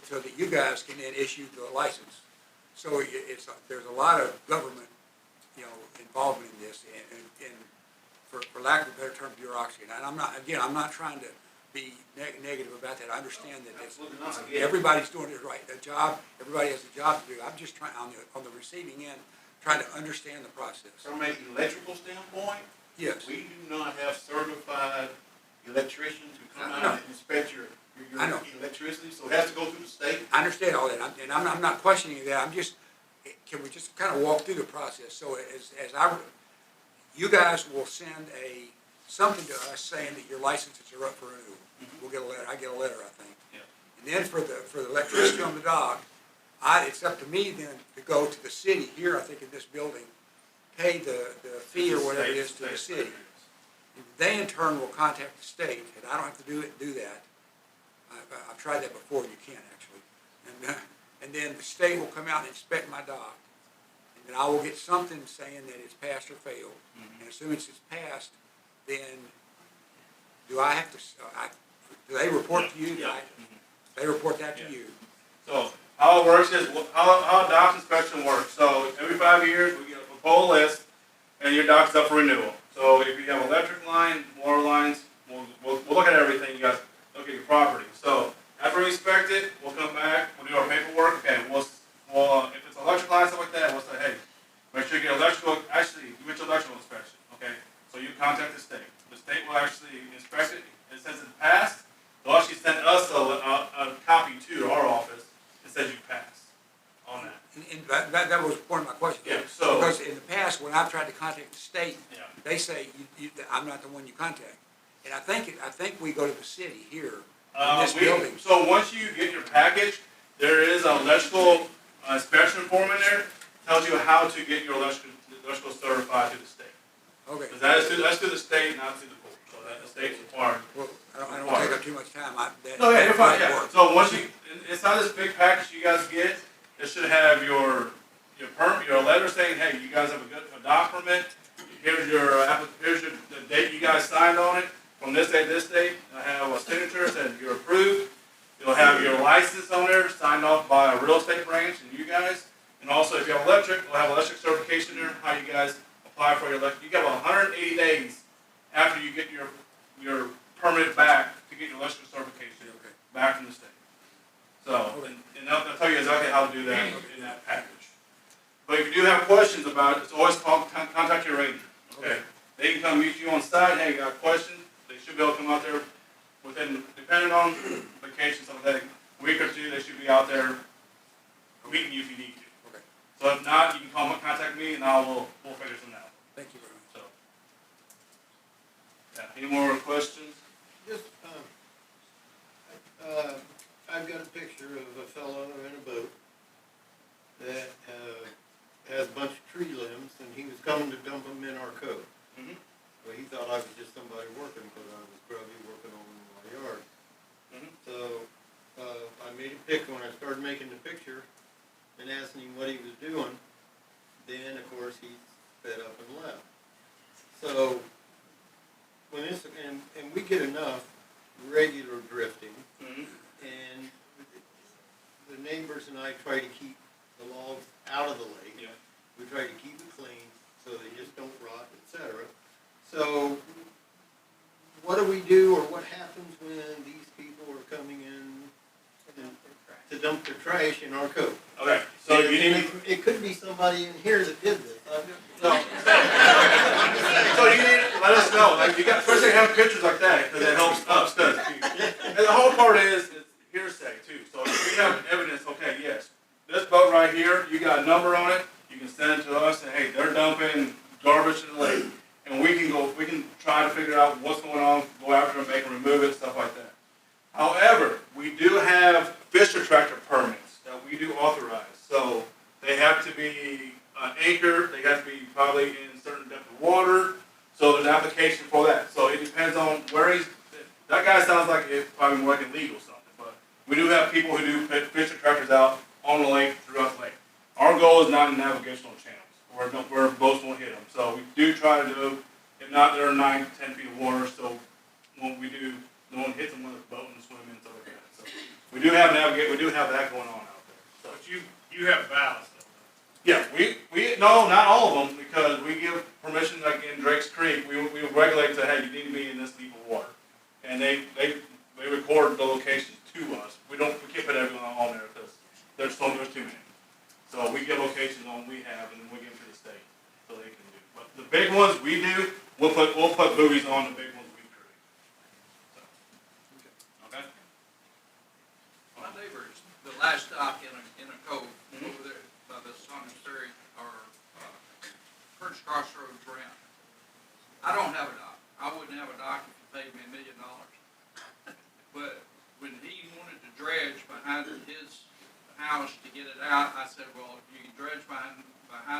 so that you guys can then issue the license. So there's a lot of government, involvement in this, and for lack of a better term, bureaucracy. And I'm not trying to be negative about that. I understand that everybody's doing it right. Everybody has a job to do. I'm just trying, on the receiving end, trying to understand the process. From an electrical standpoint, Yes. we do not have certified electricians who come out and inspect your electricity, so it has to go through the state. I understand all that, and I'm not questioning that. Can we just kind of walk through the process? So you guys will send something to us saying that your licenses are up for renewal. We'll get a letter. I get a letter, I think. Yeah. And then for the electricity on the dock, it's up to me then to go to the city here, I think in this building, pay the fee or whatever it is to the city. They in turn will contact the state, and I don't have to do that. I've tried that before, and you can't actually. And then the state will come out and inspect my dock, and then I will get something saying that it's passed or failed. And as soon as it's passed, then do I have to? Do they report to you? Yeah. They report that to you. So how it works is, how a dock inspection works. So every 5 years, we get a proposal list, and your dock's up for renewal. So if you have electric line, water lines, we'll look at everything. You guys look at your property. So after we inspect it, we'll come back, we'll do our paperwork. Okay, we'll if it's electric line, stuff like that, we'll say, hey, make sure you get electrical, you get your electrical inspection, okay? So you contact the state. The state will actually inspect it. It says it's passed. They'll actually send us a copy to our office that says you passed on that. And that was one of my questions. Yeah, so. Because in the past, when I've tried to contact the state, Yeah. they say, I'm not the one you contact. And I think we go to the city here, in this building. So once you get your package, there is an electrical inspection form in there. Tells you how to get your electrical certified to the state. Okay. Because that's to the state, not to the court. So that the state's required. Well, I don't want to take up too much time. No, yeah, you're fine, yeah. So once inside this big package you guys get, it should have your permit, your letter saying, hey, you guys have a dock permit. Here's the date you guys signed on it. From this date to this date, I have a signature saying you're approved. You'll have your license on there, signed off by a real estate branch and you guys. And also, if you have electric, we'll have electric certification there, how you guys apply for your electric. You have 180 days after you get your permit back to get your electrical certification back from the state. So, and they'll tell you exactly how to do that in that package. But if you do have questions about it, it's always contact your ranger. Okay? They can come meet you on site. Hey, you got questions? They should be able to come out there within, depending on vacation, something like that, a week or two, they should be out there meeting you if you need to. Okay. So if not, you can contact me and we'll figure something out. Thank you very much. So, yeah. Any more questions? Just, I've got a picture of a fellow in a boat that, has a bunch of tree limbs, and he was coming to dump them in our cove. Mm-hmm. Well, he thought I was just somebody working, because I was probably working on my yard. Mm-hmm. So, I made a pic when I started making the picture, and asking him what he was doing. Then, of course, he fed up and left. So, when this, and we get enough regular drifting, and the neighbors and I try to keep the logs out of the lake. Yeah. We try to keep it clean so they just don't rot, etc. So, what what happens when these people are coming in to dump their trash in our cove. Okay, so you need, It could be somebody in here that did this. so you need, let us know, like, you got, especially having pictures like that, because it helps us, does. And the whole part is hearsay too, so if we have evidence, okay, yes, this boat right here, you got a number on it, you can send it to us, and hey, they're dumping garbage in the lake, and we can try to figure out what's going on, go after them, make them remove it, stuff like that. However, we do have fish attractor permits that we do authorize, so they have to be anchored, they have to be probably in certain depth of water, so there's an application for that. So it depends on where he's, that guy sounds like it's probably more like illegal something, but we do have people who do fish attractors out on the lake, throughout the lake. Our goal is not in navigational channels, where boats won't hit them. So we do try to do, if not, there are 9 to 10 feet of water, so when we do, no one hits them with a boat and swim in, stuff like that. So we do have that going on out there. So. But you have ballast. Yeah, no, not all of them, because we give permission, like in Drake's Creek, we regulate to, hey, you need to be in this deep of water. And they record the locations to us. We can't put everyone on there, because there's too many. So we get locations on we have, and then we give them to the state, so they can do. But the big ones we do, we'll put buoys on the big ones we create. So, okay? My neighbors, the last dock in a cove over there by the Saunders Ferry or First Crossroads Ramp. I don't have a dock. I wouldn't have a dock if you paid me $1 million. But when he wanted to dredge behind his house to get it out, I said, well, you can dredge behind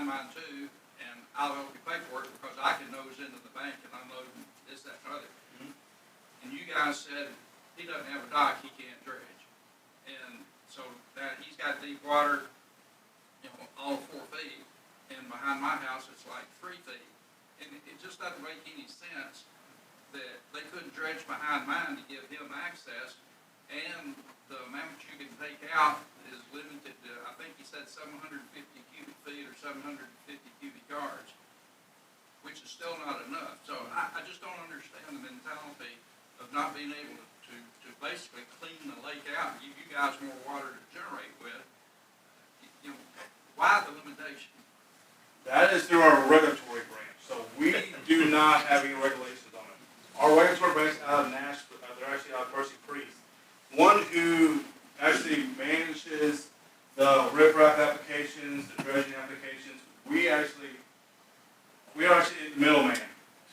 mine too, and I'll help you pay for it because I can nose into the bank and unload this, that, and other. And you guys said he doesn't have a dock, he can't dredge. And so now he's got deep water, all 4 feet, and behind my house it's like 3 feet. And it just doesn't make any sense that they couldn't dredge behind mine to give him access, and the amount you can take out is limited to, I think he said 750 cubic feet or 750 cubic yards, which is still not enough. So I just don't understand the mentality of not being able to basically clean the lake out and give you guys more water to generate with. Why the limitation? That is through our regulatory branch. So we do not have any regulations on it. Our regulatory branch out of Nashville, they're actually out of Percy Priest. One who actually manages the riprap applications, the dredging applications. We are actually the middleman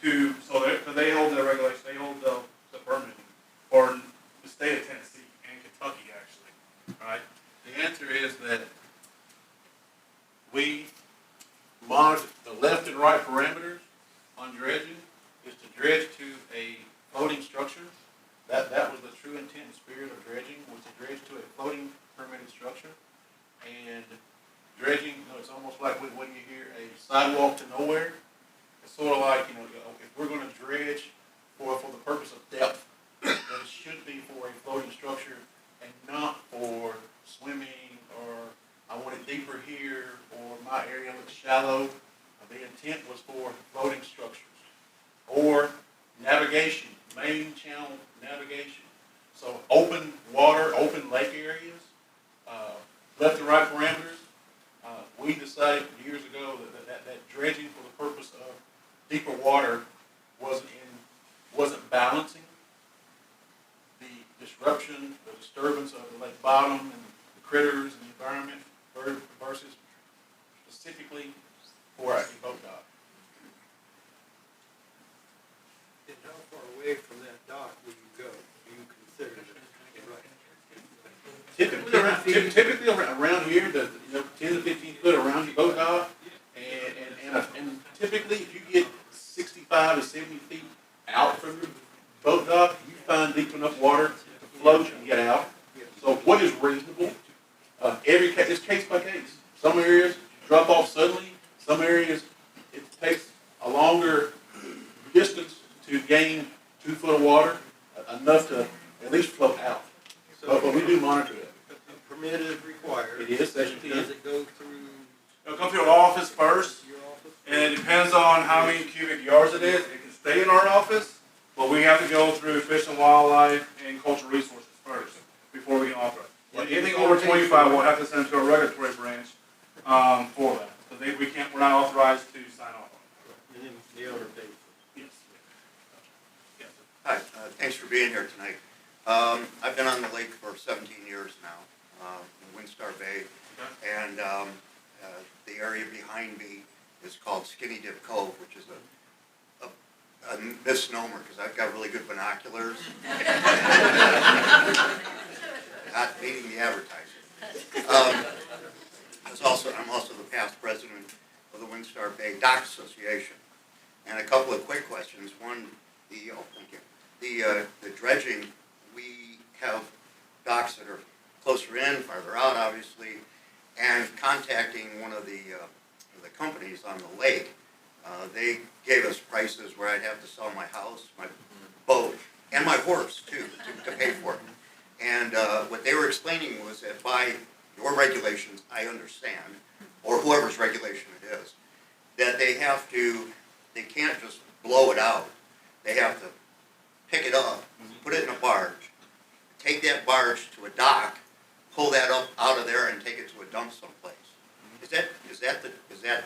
because they hold the regulation, they hold the permit for the state of Tennessee and Kentucky actually, right? The answer is that we monitor the left and right parameters on dredging is to dredge to a floating structure. That was the true intent and spirit of dredging, was to dredge to a floating permitted structure. And dredging, it's almost like when you hear a sidewalk to nowhere. It's sort of like, if we're going to dredge for the purpose of depth, then it should be for a floating structure and not for swimming or I want it deeper here or my area looks shallow. The intent was for floating structures or navigation, main channel navigation. So open water, open lake areas, left and right parameters. We decided years ago that dredging for the purpose of deeper water wasn't balancing the disruption, the disturbance of the lake bottom and the critters and the environment versus specifically for a boat dock. And how far away from that dock will you go? Do you consider it right? Typically around here, 10 to 15 foot around your boat dock, and typically if you get 65 to 70 feet out from your boat dock, you find deep enough water to float and get out. So what is reasonable? It's case by case. Some areas drop off suddenly. Some areas it takes a longer distance to gain 2 foot of water, enough to at least float out. But we do monitor it. A permit is required. It is, Section 10. Does it go through? It'll come through our office first, Your office? and it depends on how many cubic yards it is. It can stay in our office, But we have to go through Fish and Wildlife and Cultural Resources first, before we can authorize. Anything over 25, we'll have to send to a regulatory branch, for that. So we're not authorized to sign off on And then the owner pays. it. Yes. Yes. Hi, thanks for being here tonight. I've been on the lake for 17 years now, in Windstar Bay, and the area behind me is called Skinny Dip Cove, which is a misnomer, because I've got really good binoculars. Not meeting the advertising. I'm also the past president of the Windstar Bay Dock Association. And a couple of quick questions. One, thank you. The dredging, we have docks that are closer in, farther out, obviously, and contacting one of the companies on the lake, they gave us prices where I'd have to sell my house, my boat, and my horse, too, to pay for it. And what they were explaining was that by your regulations, I understand, or whoever's regulation it is, that they can't just blow it out. They have to pick it up, put it in a barge, take that barge to a dock, pull that up out of there and take it to a dump someplace. Is that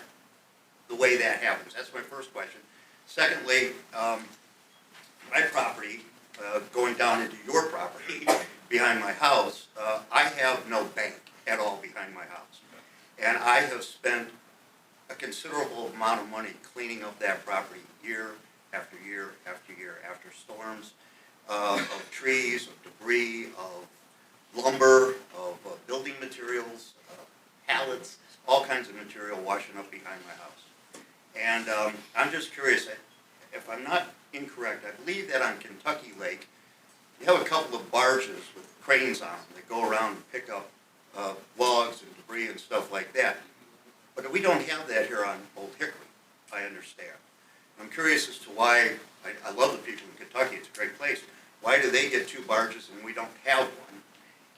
the way that happens? That's my first question. Secondly, my property, going down into your property behind my house, I have no bank at all behind my house. And I have spent a considerable amount of money cleaning up that property year after year after year after storms, of trees, of debris, of lumber, of building materials, pallets, all kinds of material washing up behind my house. And I'm just curious, if I'm not incorrect, I believe that on Kentucky Lake, you have a couple of barges with cranes on them that go around and pick up logs and debris and stuff like that. But we don't have that here on Old Hickory, I understand. I'm curious as to why, I love the people in Kentucky, it's a great place. Why do they get 2 barges and we don't have one?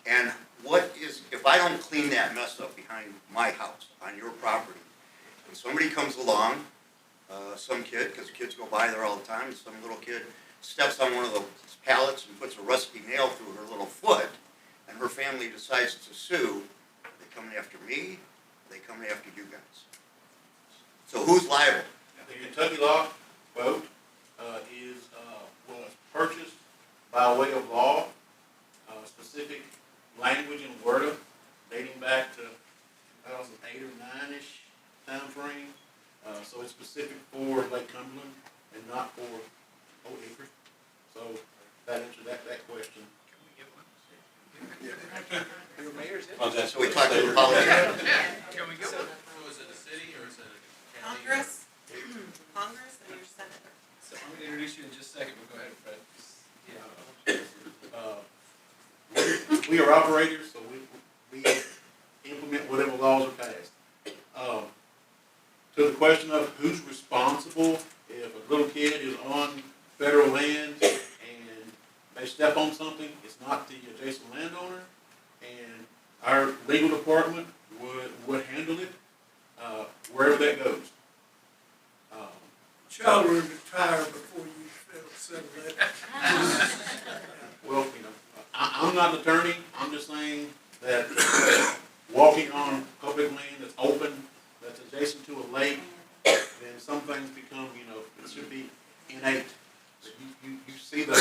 And if I don't clean that mess up behind my house, on your property, and somebody comes along, some kid, because kids go by there all the time, some little kid steps on one of those pallets and puts a rusty nail through her little foot, and her family decides to sue, are they coming after me? Are they coming after you guys? So who's liable? The Kentucky Law boat was purchased by way of law, specific language and wording dating back to 2008 or 9-ish time frame. So it's specific for Lake Cumberland and not for Old Hickory. So that answered that question. Can we get one? Your mayor's in. So we talked to the politicians. Can we get one? So is it a city or is it a county? Congress and your senator. So I'm gonna introduce you in just a second, but go ahead, Fred. We are operators, so we implement whatever laws are passed. To the question of who's responsible if a little kid is on federal land and they step on something, it's not the adjacent landowner, and our legal department would handle it wherever that goes. Child would retire before you settle that. Well, I'm not an attorney, I'm just saying that walking on public land that's open, that's adjacent to a lake, then some things become, it should be innate. You see the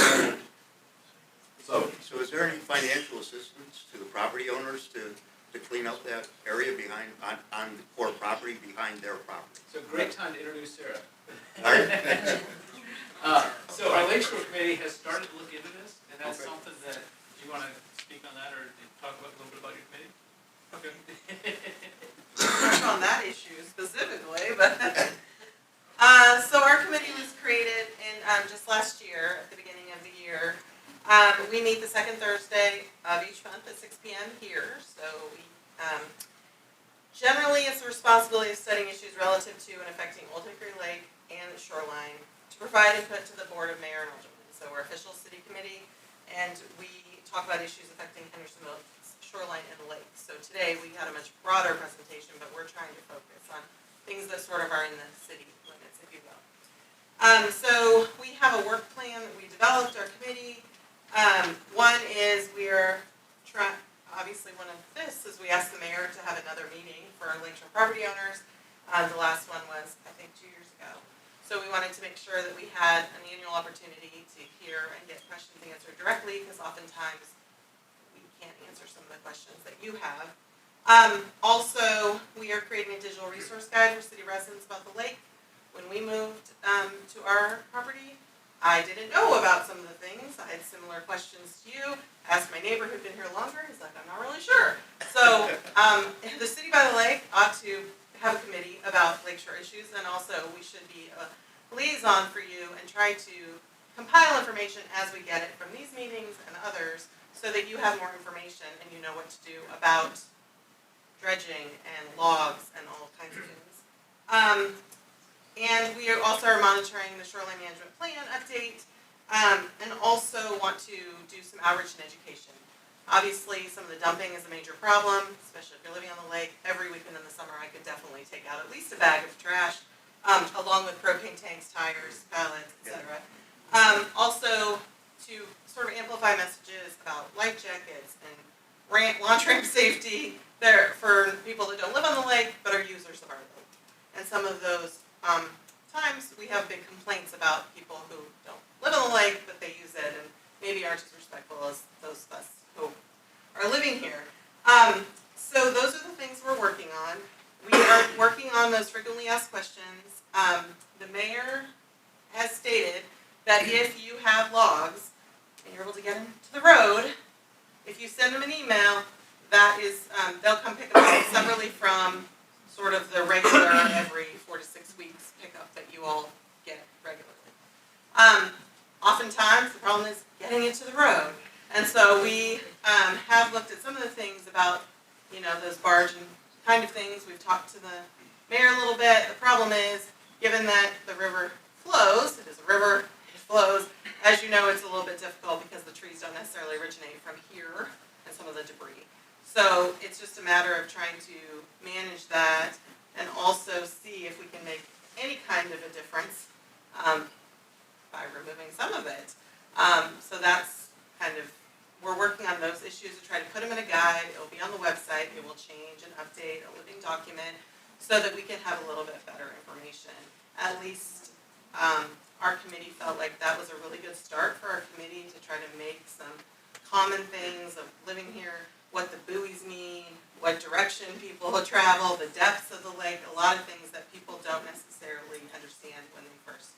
So is there any financial assistance to the property owners to clean up that area behind, on the Corp property, behind their property? So great time to introduce Sarah. All right. So our Lakeshore Committee has started to look into this, and that's Okay. something that, do you want to speak on that, or talk about a little bit about your committee? Okay. Touch on that issue specifically, but, so our committee was created in, just last year, at the beginning of the year. We meet the second Thursday of each month at 6 p.m. here, so we, generally it's the responsibility of studying issues relative to and affecting Old Hickory Lake and the shoreline, to provide input to the Board of Mayor and Aldermen. So we're official city committee, and we talk about issues affecting Hendersonville shoreline and the lake. So today we had a much broader presentation, but we're trying to focus on things that sort of are in the city limits, if you will. So we have a work plan that we developed, our committee. One is we are trying, obviously one of this is we asked the mayor to have another meeting for our lakeshore property owners. The last one was, I think, 2 years ago. So we wanted to make sure that we had an annual opportunity to hear and get questions answered directly, because oftentimes we can't answer some of the questions that you have. Also, we are creating a digital resource guide for city residents about the lake. When we moved to our property, I didn't know about some of the things. I had similar questions to you. Asked my neighbor who'd been here longer. He's like, I'm not really sure. So the city by the lake ought to have a committee about lakeshore issues, and also we should be a liaison for you and try to compile information as we get it from these meetings and others, so that you have more information and you know what to do about dredging and logs and all kinds of things. And we also are monitoring the shoreline management plan update, and also want to do some outreach and education. Obviously, some of the dumping is a major problem, especially if you're living on the lake. Every weekend in the summer, I could definitely take out at least a bag of trash, along with propane tanks, tires, pallets, etc. Also, to sort of amplify messages about life jackets and launch ramp safety there for people that don't live on the lake but are users of our lake. And some of those times we have big complaints about people who don't live on the lake but they use it and maybe aren't as respectful as those of us who are living here. So those are the things we're working on. We are working on those frequently asked questions. The mayor has stated that if you have logs and you're able to get them to the road, if you send them an email, that is, they'll come pick them up separately from sort of the regular every 4 to 6 weeks pickup that you all get regularly. Oftentimes, the problem is getting it to the road. And so we have looked at some of the things about, you know, those barge and kind of things. We've talked to the mayor a little bit. The problem is, given that the river flows, it is a river, it flows, as you know, it's a little bit difficult because the trees don't necessarily originate from here and some of the debris. So it's just a matter of trying to manage that and also see if we can make any kind of a difference by removing some of it. So that's kind of, we're working on those issues to try to put them in a guide. It will be on the website. It will change and update a living document so that we can have a little bit better information. At least our committee felt like that was a really good start for our committee to try to make some common things of living here, what the buoys mean, what direction people travel, the depths of the lake, a lot of things that people don't necessarily understand when they first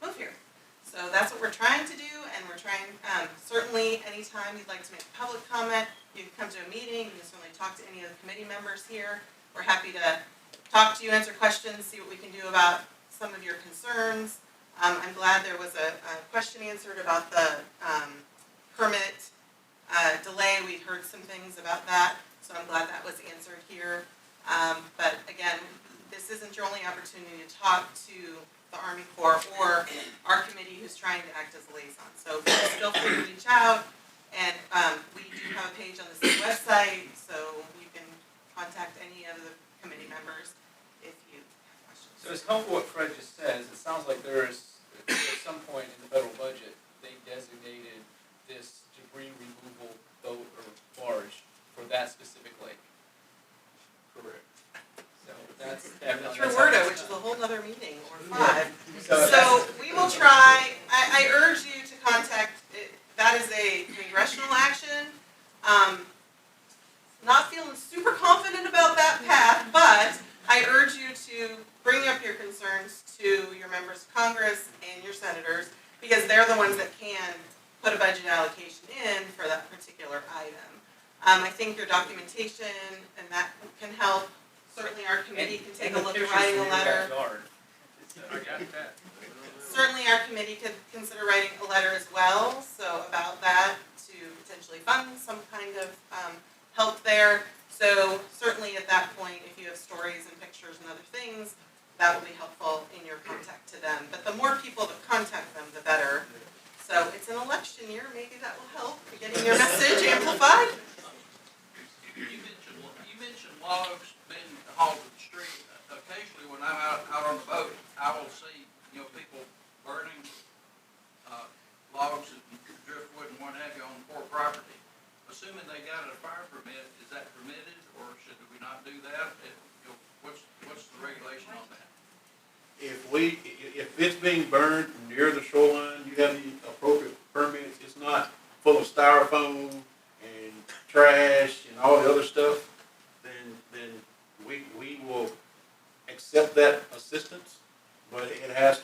move here. So that's what we're trying to do, and we're trying, certainly anytime you'd like to make a public comment, you can come to a meeting, you can certainly talk to any of the committee members here. We're happy to talk to you, answer questions, see what we can do about some of your concerns. I'm glad there was a question answered about the permit delay. We'd heard some things about that, so I'm glad that was answered here. But again, this isn't your only opportunity to talk to the Army Corps or our committee who's trying to act as a liaison. So please feel free to reach out, and we do have a page on the city website, so you can contact any of the committee members if you have questions. So it's helpful what Fred just says. It sounds like there is, at some point in the federal budget, they designated this debris removal boat or barge for that specific lake. Correct. So that's definitely. Through WRDA, which is a whole other meeting, or 5. So we will try, I urge you to contact, that is a congressional action. Not feeling super confident about that path, but I urge you to bring up your concerns to your members of Congress and your senators, because they're the ones that can put a budget allocation in for that particular item. I think your documentation and that can help. Certainly our committee can take a look at writing a letter. Certainly our committee could consider writing a letter as well, so about that, to potentially fund some kind of help there. So certainly at that point, if you have stories and pictures and other things, that will be helpful in your contact to them. But the more people that contact them, the better. So it's an election year, maybe that will help getting your message amplified. You mentioned logs being hauled to the street. Occasionally when I'm out on the boat, I will see, people it's not full of styrofoam and trash and all the other stuff, then we will accept that assistance. But you have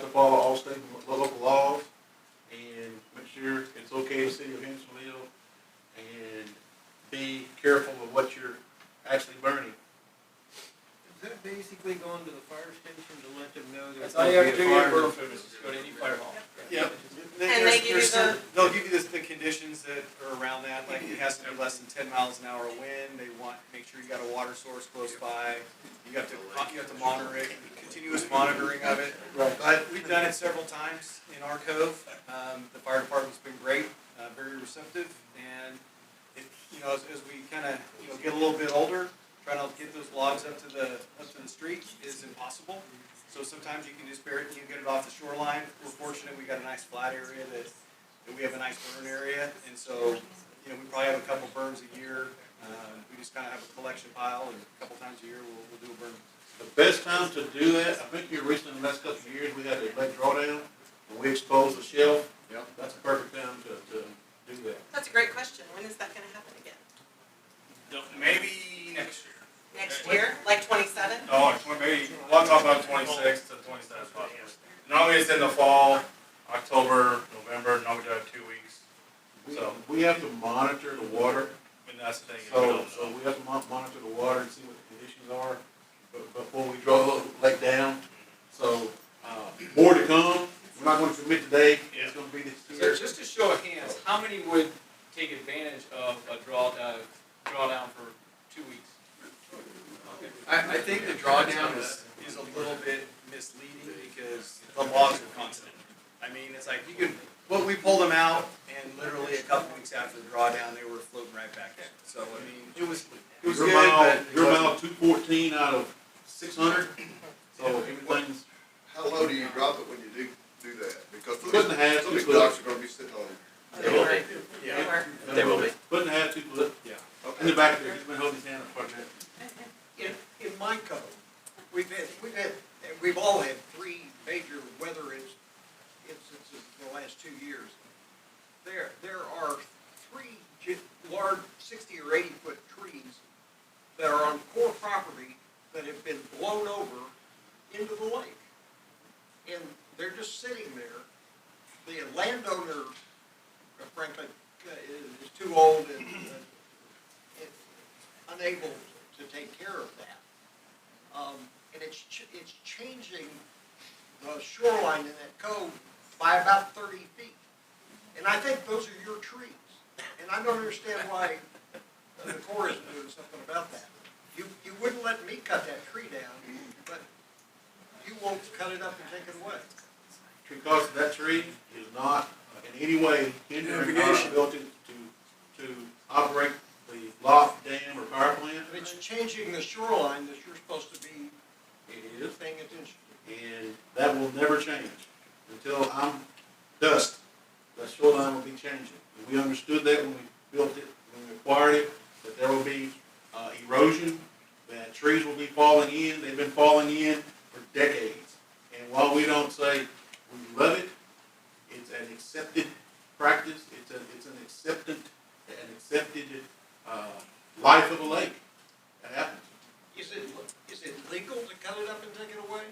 to follow all state and local laws and make sure it's okay in the city of Hendersonville and be careful of what you're actually burning. Is that basically going to the fire station to let them know there's That's all you have gonna to be do a to burn fire? food, is just go to any fire hall. Yep. And they give you the- They'll give you the conditions that are around that, like it has to be less than 10 miles an hour wind, they want, make sure you got a water source close by, you have to monitor it, continuous monitoring of it. Right. But we've done it several times in our cove, the fire department's been great, very receptive, and it, as we kinda, get a little bit older, trying to get those logs up to the street is impossible. So sometimes you can just bury it, get it off the shoreline. We're fortunate, we got a nice flat area that we have a nice burn area, and so, we probably have a couple burns a year. We just kinda have a collection pile, and a couple times a year, we'll do a burn. The best time to do that, I think here recently, in the last couple of years, we had a lake drawdown, and we exposed the shelf. Yep. That's a perfect time to do that. That's a great question. When is that gonna happen again? Maybe next year. Next year, like 27? No, maybe, we'll talk about 26 to 27 possibly. Normally it's in the fall, October, November, normally we have 2 weeks. So, We have to monitor the water, and that's the thing. so we have to monitor the water and see what the conditions are before we draw the lake down. So, more to come. We're not gonna commit today. It's gonna be this So year. just to show of hands, how many would take advantage of a drawdown for 2 weeks? Okay. I think the drawdown is a little bit misleading because the logs are constant. I mean, it's like we pulled them out and literally a couple weeks after the drawdown, they were floating right back in. So, I mean, it was Your good, mile, but. your mile 214 out of 600, so everything's. How low do you drop it when you do that? Because Foot and a half, some 2 of these foot. docks are gonna be sitting on it. They will be. They were. They will be. Foot and a half, 2 foot. Yeah. In the back there, he's been holding his hand up quite a bit. In my code, we've all had 3 major weather instances in the last 2 years. There are 3 large 60 or 80 foot trees that are on core property that have been blown over into the lake. And they're just sitting there. The landowner, frankly, is too old and unable to take care of that. And it's changing the shoreline in that cove by about 30 feet. And I think those are your trees. And I don't understand why the Corps isn't doing something about that. You wouldn't let me cut that tree down, but you won't cut it up and take it away. Because that tree is not in any way hindering our ability to operate the lock, dam, or power plant. But it's changing the shoreline that you're supposed to be It is, paying attention to. and that will never change until I'm dust. That shoreline will be changing. And we understood that when we built it, when we acquired it, that there will be erosion, that trees will be falling in. They've been falling in for decades. And while we don't say we love it, it's an accepted practice. It's an accepted life of a lake. That happens. Is it legal to cut it up and take it away?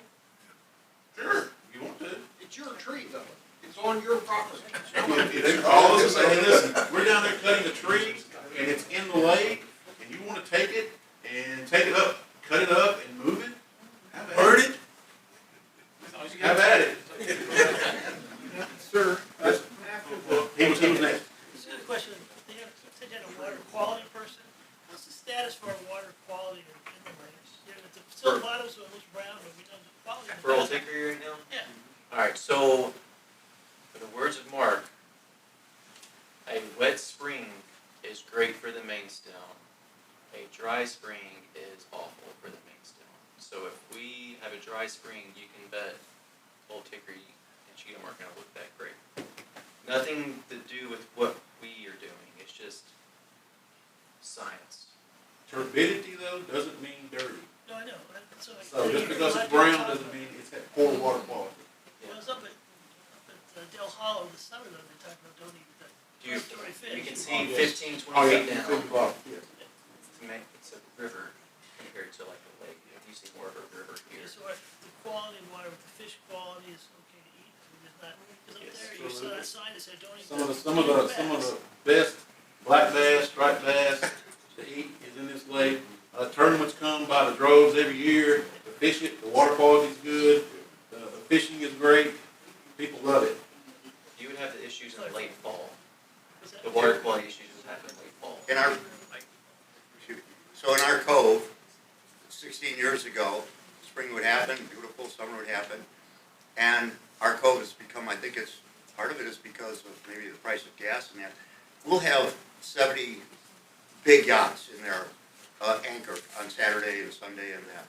Sure, if you want to. It's your tree though. It's on your property. If all of us say, hey, listen, we're down there cutting a tree, and it's in the lake, and you want to take it and take it up, cut it up and move it, have at it. Burn it? As long as you get Have at it. Sir, He was next. Just a question, they had a water quality person, what's the status for our water quality in the lakes? It's still bottom, so it looks brown, but we know the quality. For Old Hickory right now? Yeah. Alright, so, for the words of Mark, a wet spring is great for the main stem. A dry spring is awful for the main stem. So if we have a dry spring, you can bet Old Hickory and Cheatham aren't gonna look that great. Nothing to do with what we are doing, it's just science. Turbidity, though, doesn't mean dirty. No, I know, So just because it's brown doesn't mean it's got poor water quality. Well, it's up at Del hollow this summer though, they talked about don't eat that. You, Right fish. you can see 15, 20 Oh, yeah, feet down. To make, it's a river compared to like a lake. You see more of a river here. So the quality of water, with the fish quality is okay to eat, I mean, it's not, because up Yes. there, you saw that sign that said don't eat. Some of don't eat the bass. best black bass, striped bass to eat is in this lake. Tournaments come by the droves every year to fish it. The water quality is good. The fishing is great. People love it. You would have the issues in late fall. What's that? The water quality issues would happen in late fall. In our, so in our cove, 16 years ago, spring would happen, beautiful, summer would happen, and our cove has become, I think it's, part of it is because of maybe the price of gas and that. We'll have 70 big yachts in there, anchored on Saturday and Sunday and that.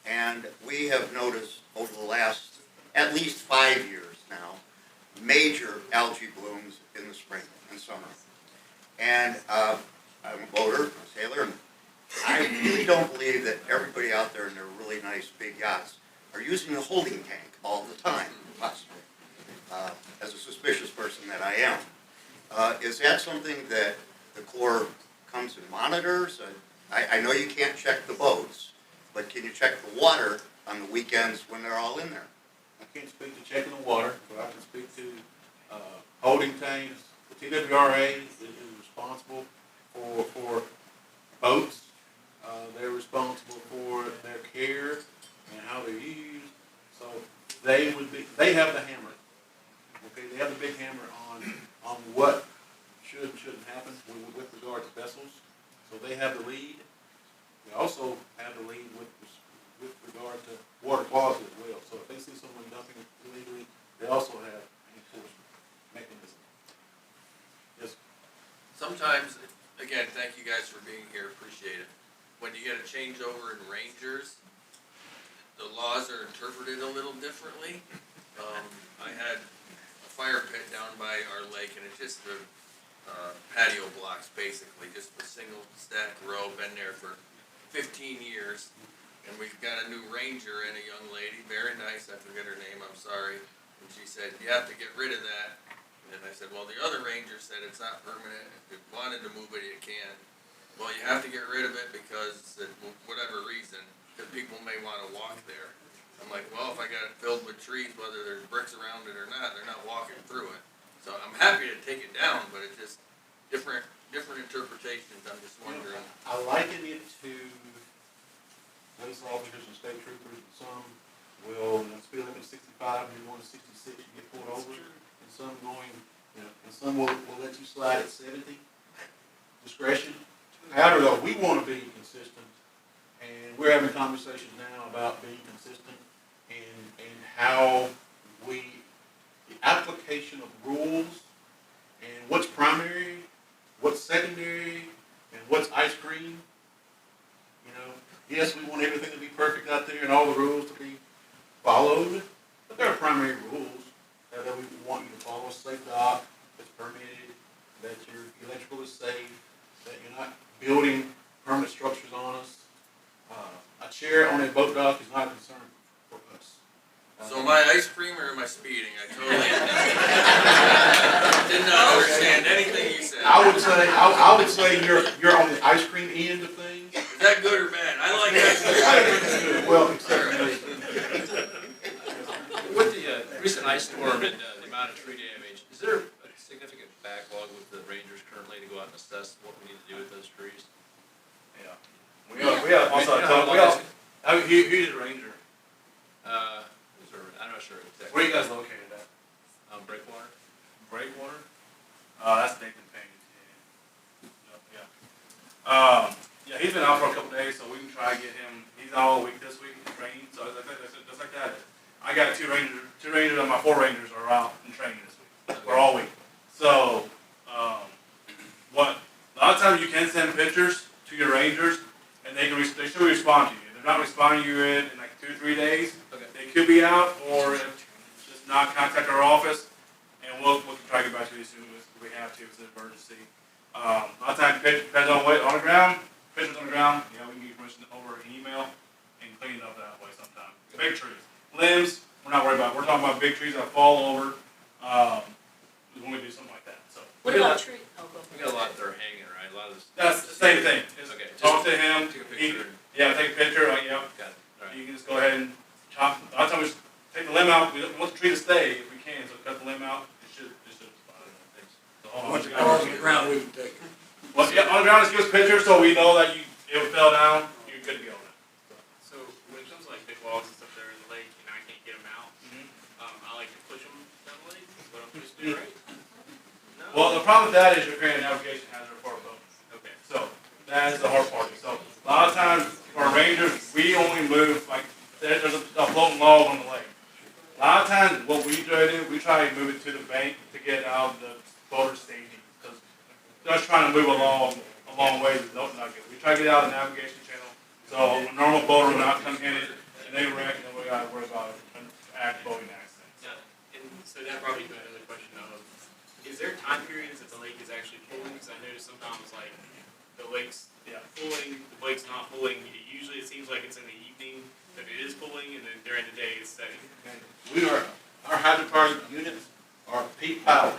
And we have noticed over the last at least 5 years now, major algae blooms in the spring and summer. And I'm a boater, a sailor, and I really don't believe that everybody out there in their really nice big yachts are using the holding tank all the time, possibly, as a suspicious person that I am. Is that something that the Corps comes and monitors? I know you can't check the boats, but can you check the water on the weekends when they're all in there? I can't speak to checking the water, but I can speak to holding tanks. The TWRA is responsible for boats. They're responsible for their care and how they're used. So they have the hammer. Okay, they have the big hammer on what should and shouldn't happen with regard to vessels. So they have the lead. We also have the lead with regard to water quality as well. So if they see someone dumping illegally, they also have an enforcement mechanism. Yes. Sometimes, again, thank you guys for being here, appreciate it. When you get a changeover in rangers, the laws are interpreted a little differently. I had a fire pit down by our lake, and it's just the patio blocks, basically, just a single stack row, been there for 15 years. And we've got a new ranger and a young lady, very nice, I forget her name, I'm sorry. And she said, you have to get rid of that. And I said, well, the other ranger said it's not permanent, if you wanted to move it, you can. Well, you have to get rid of it because, whatever reason, because people may want to walk there. I'm like, well, if I got it filled with trees, whether there's bricks around it or not, they're not walking through it. So I'm happy to take it down, but it's just different interpretations, I'm just wondering. I liken it to police officers and state troopers. Some will, speed limit 65, you're going to 66, you get pulled over. And some and some will let you slide at 70. Discretion. However, though, we want to be consistent, and we're having conversations now about being consistent and how the application of rules and what's primary, what's secondary, and what's ice cream. Yes, we want everything to be perfect out there and all the rules to be followed, but there are primary rules that we want you to follow. Safe dock that's permitted, that your electrical is safe, that you're not building permanent structures on us. A chair on a boat dock is not a concern for us. So am I ice cream or am I speeding? I totally did not understand anything you said. I would say you're on the ice cream end of things. Is that good or bad? I like ice cream. Well, with the recent ice storm and the amount of tree damage, is there a significant backlog with the rangers currently to go out and assess what we need to do with those trees? Yeah. We have also, who's the ranger? I'm not sure exactly. Where are you guys located at? Breakwater. Breakwater? That's Nathan Payne. Yeah. Yeah, he's been out for a couple days, so we can try to get him. He's out all week this week in training, so just like that. I got two rangers of my 4 rangers are out in training this week, for all week. So, a lot of times you can send pictures to your rangers, and they should respond to you. If they're not responding to you in like 2 or 3 days, they could be out, or just not contact our office, and we'll try to get back to you as soon as we have to if it's an emergency. A lot of times depends on what, on the ground, pictures on the ground, we can get permission over an email and clean it up that way sometimes. Big trees. Limbs, we're not worried about. We're talking about big trees that fall over. when we do something like that, so. What about tree, oh, go We got a lot that are hanging, right? A lot of this. That's the same thing. Just Okay, just talk to him. take a He- picture. Yeah, take a picture, like, Got it, all right. you can just go ahead and chop, a lot of times we just take the limb out, we want the tree to stay if we can, so cut the limb out, it should fine. So, hold on, Once we it got- falls on the ground, we can take it. Well, yeah, on the ground, just give us a picture so we know that it fell down, you're good to go now. So when it comes to like big logs and stuff there in the lake, and I can't get them out, I like to push them down the lake, but I'm supposed to do, right? No? Well, the problem with that is you're creating a navigation hazard for our boat. Okay. So, that is the hard part. So, a lot of times, for our rangers, we only move, like, there's a floating log on the lake. A lot of times, what we try to do, we try to move it to the bank to get out of the boater staging. Because just trying to move along a long way is not good. We try to get out of the navigation channel, so a normal boater will not come in it, and they wreck, and we gotta worry about an boating accident. Yeah, and so that brought me to another question of, is there time periods that the lake is actually pulling? Because I noticed sometimes like the lake's pulling, the lake's not pulling. Usually it seems like it's in the evening that it is pulling, and then during the day it's setting. Our hydrocarbon units are peak power.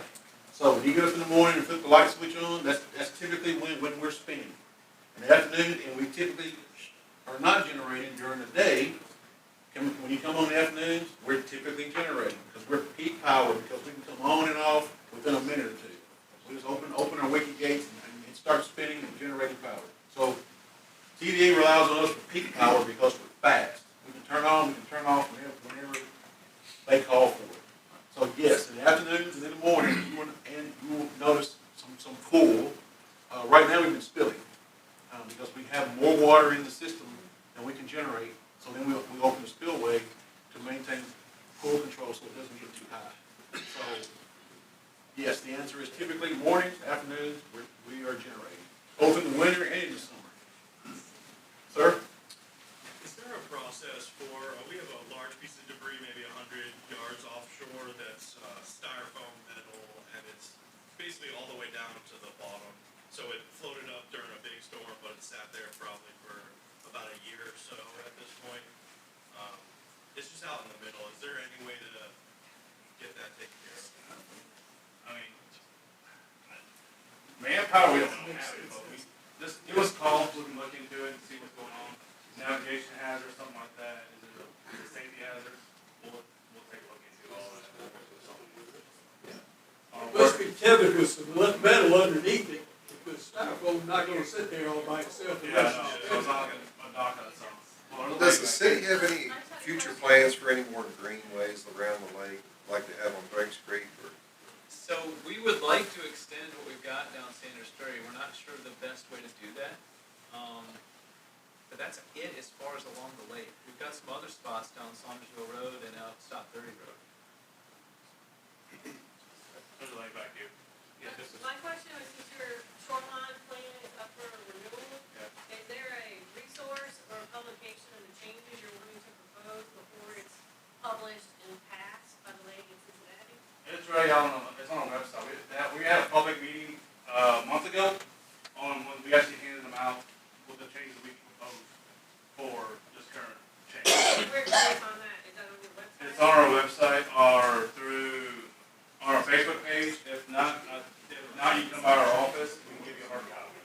So when you get up in the morning and flip the light switch on, that's typically when we're spinning. In the afternoon, and we typically are not generating during the day. When you come on in the afternoons, we're typically generating, because we're peak power, because we can come on and off within a minute or two. We just open our wiki gates and it starts spinning and generating power. So TVA relies on us for peak power because we're fast. We can turn on, we can turn off whenever they call for it. So yes, in the afternoons and in the morning, you will notice some pool. Right now we've been spilling because we have more water in the system than we can generate. So then we open the spillway to maintain pool control so it doesn't get too high. So yes, the answer is typically mornings, afternoons, we are generating, both in the winter and in the summer. Sir? Is there a process for, we have a large piece of debris, maybe 100 yards offshore, that's styrofoam metal, and it's basically all the way down to the bottom. So it floated up during a big storm, but it sat there probably for about a year or so at this point. It's just out in the middle. Is there any way to get that taken care of? I mean, manpower, we don't have it, but just give us a call, we can look into it and see what's going on. Navigation hazard, something like that, is it a safety hazard? We'll take a look into all that. It must be tethered with some metal underneath it, because styrofoam's not gonna sit there all by itself. Yeah, no, so it's not like a dock on its own. Does the city have any future plans for any more greenways around the lake, like they have on Drake Street or? So we would like to extend what we've got down Sanders Ferry. We're not sure the best way to do that. But that's it as far as along the lake. We've got some other spots down Saundersville Road and out Stop 30 Road. There's a lake back here. Yeah, this is. My question is, since your shoreline plan is up for renewal, is there a resource or publication of the changes you're wanting to propose before it's published and passed by the lake in Cincinnati? It's already out on, it's on our website. We had a public meeting a month ago on when we actually handed them out with the changes we proposed for this current change. Where can they find that? Is that on your website? It's on our website or on our Facebook page. If not, you can come by our office, we can give you a hard copy.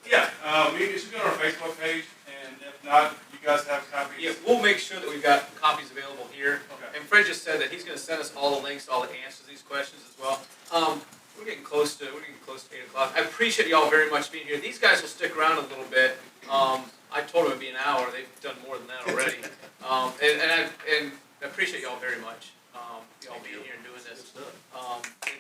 Yeah, it should go on our Facebook page, and if not, you guys have copies. Yeah, we'll make sure that we've got copies available here. Okay. And Fred just said that he's gonna send us all the links to all the answers to these questions as well. We're getting close to 8 o'clock. I appreciate y'all very much being here. These guys will stick around a little bit. I told them it'd be an hour. They've done more than that already. And I appreciate y'all very much. Y'all being here and doing this. And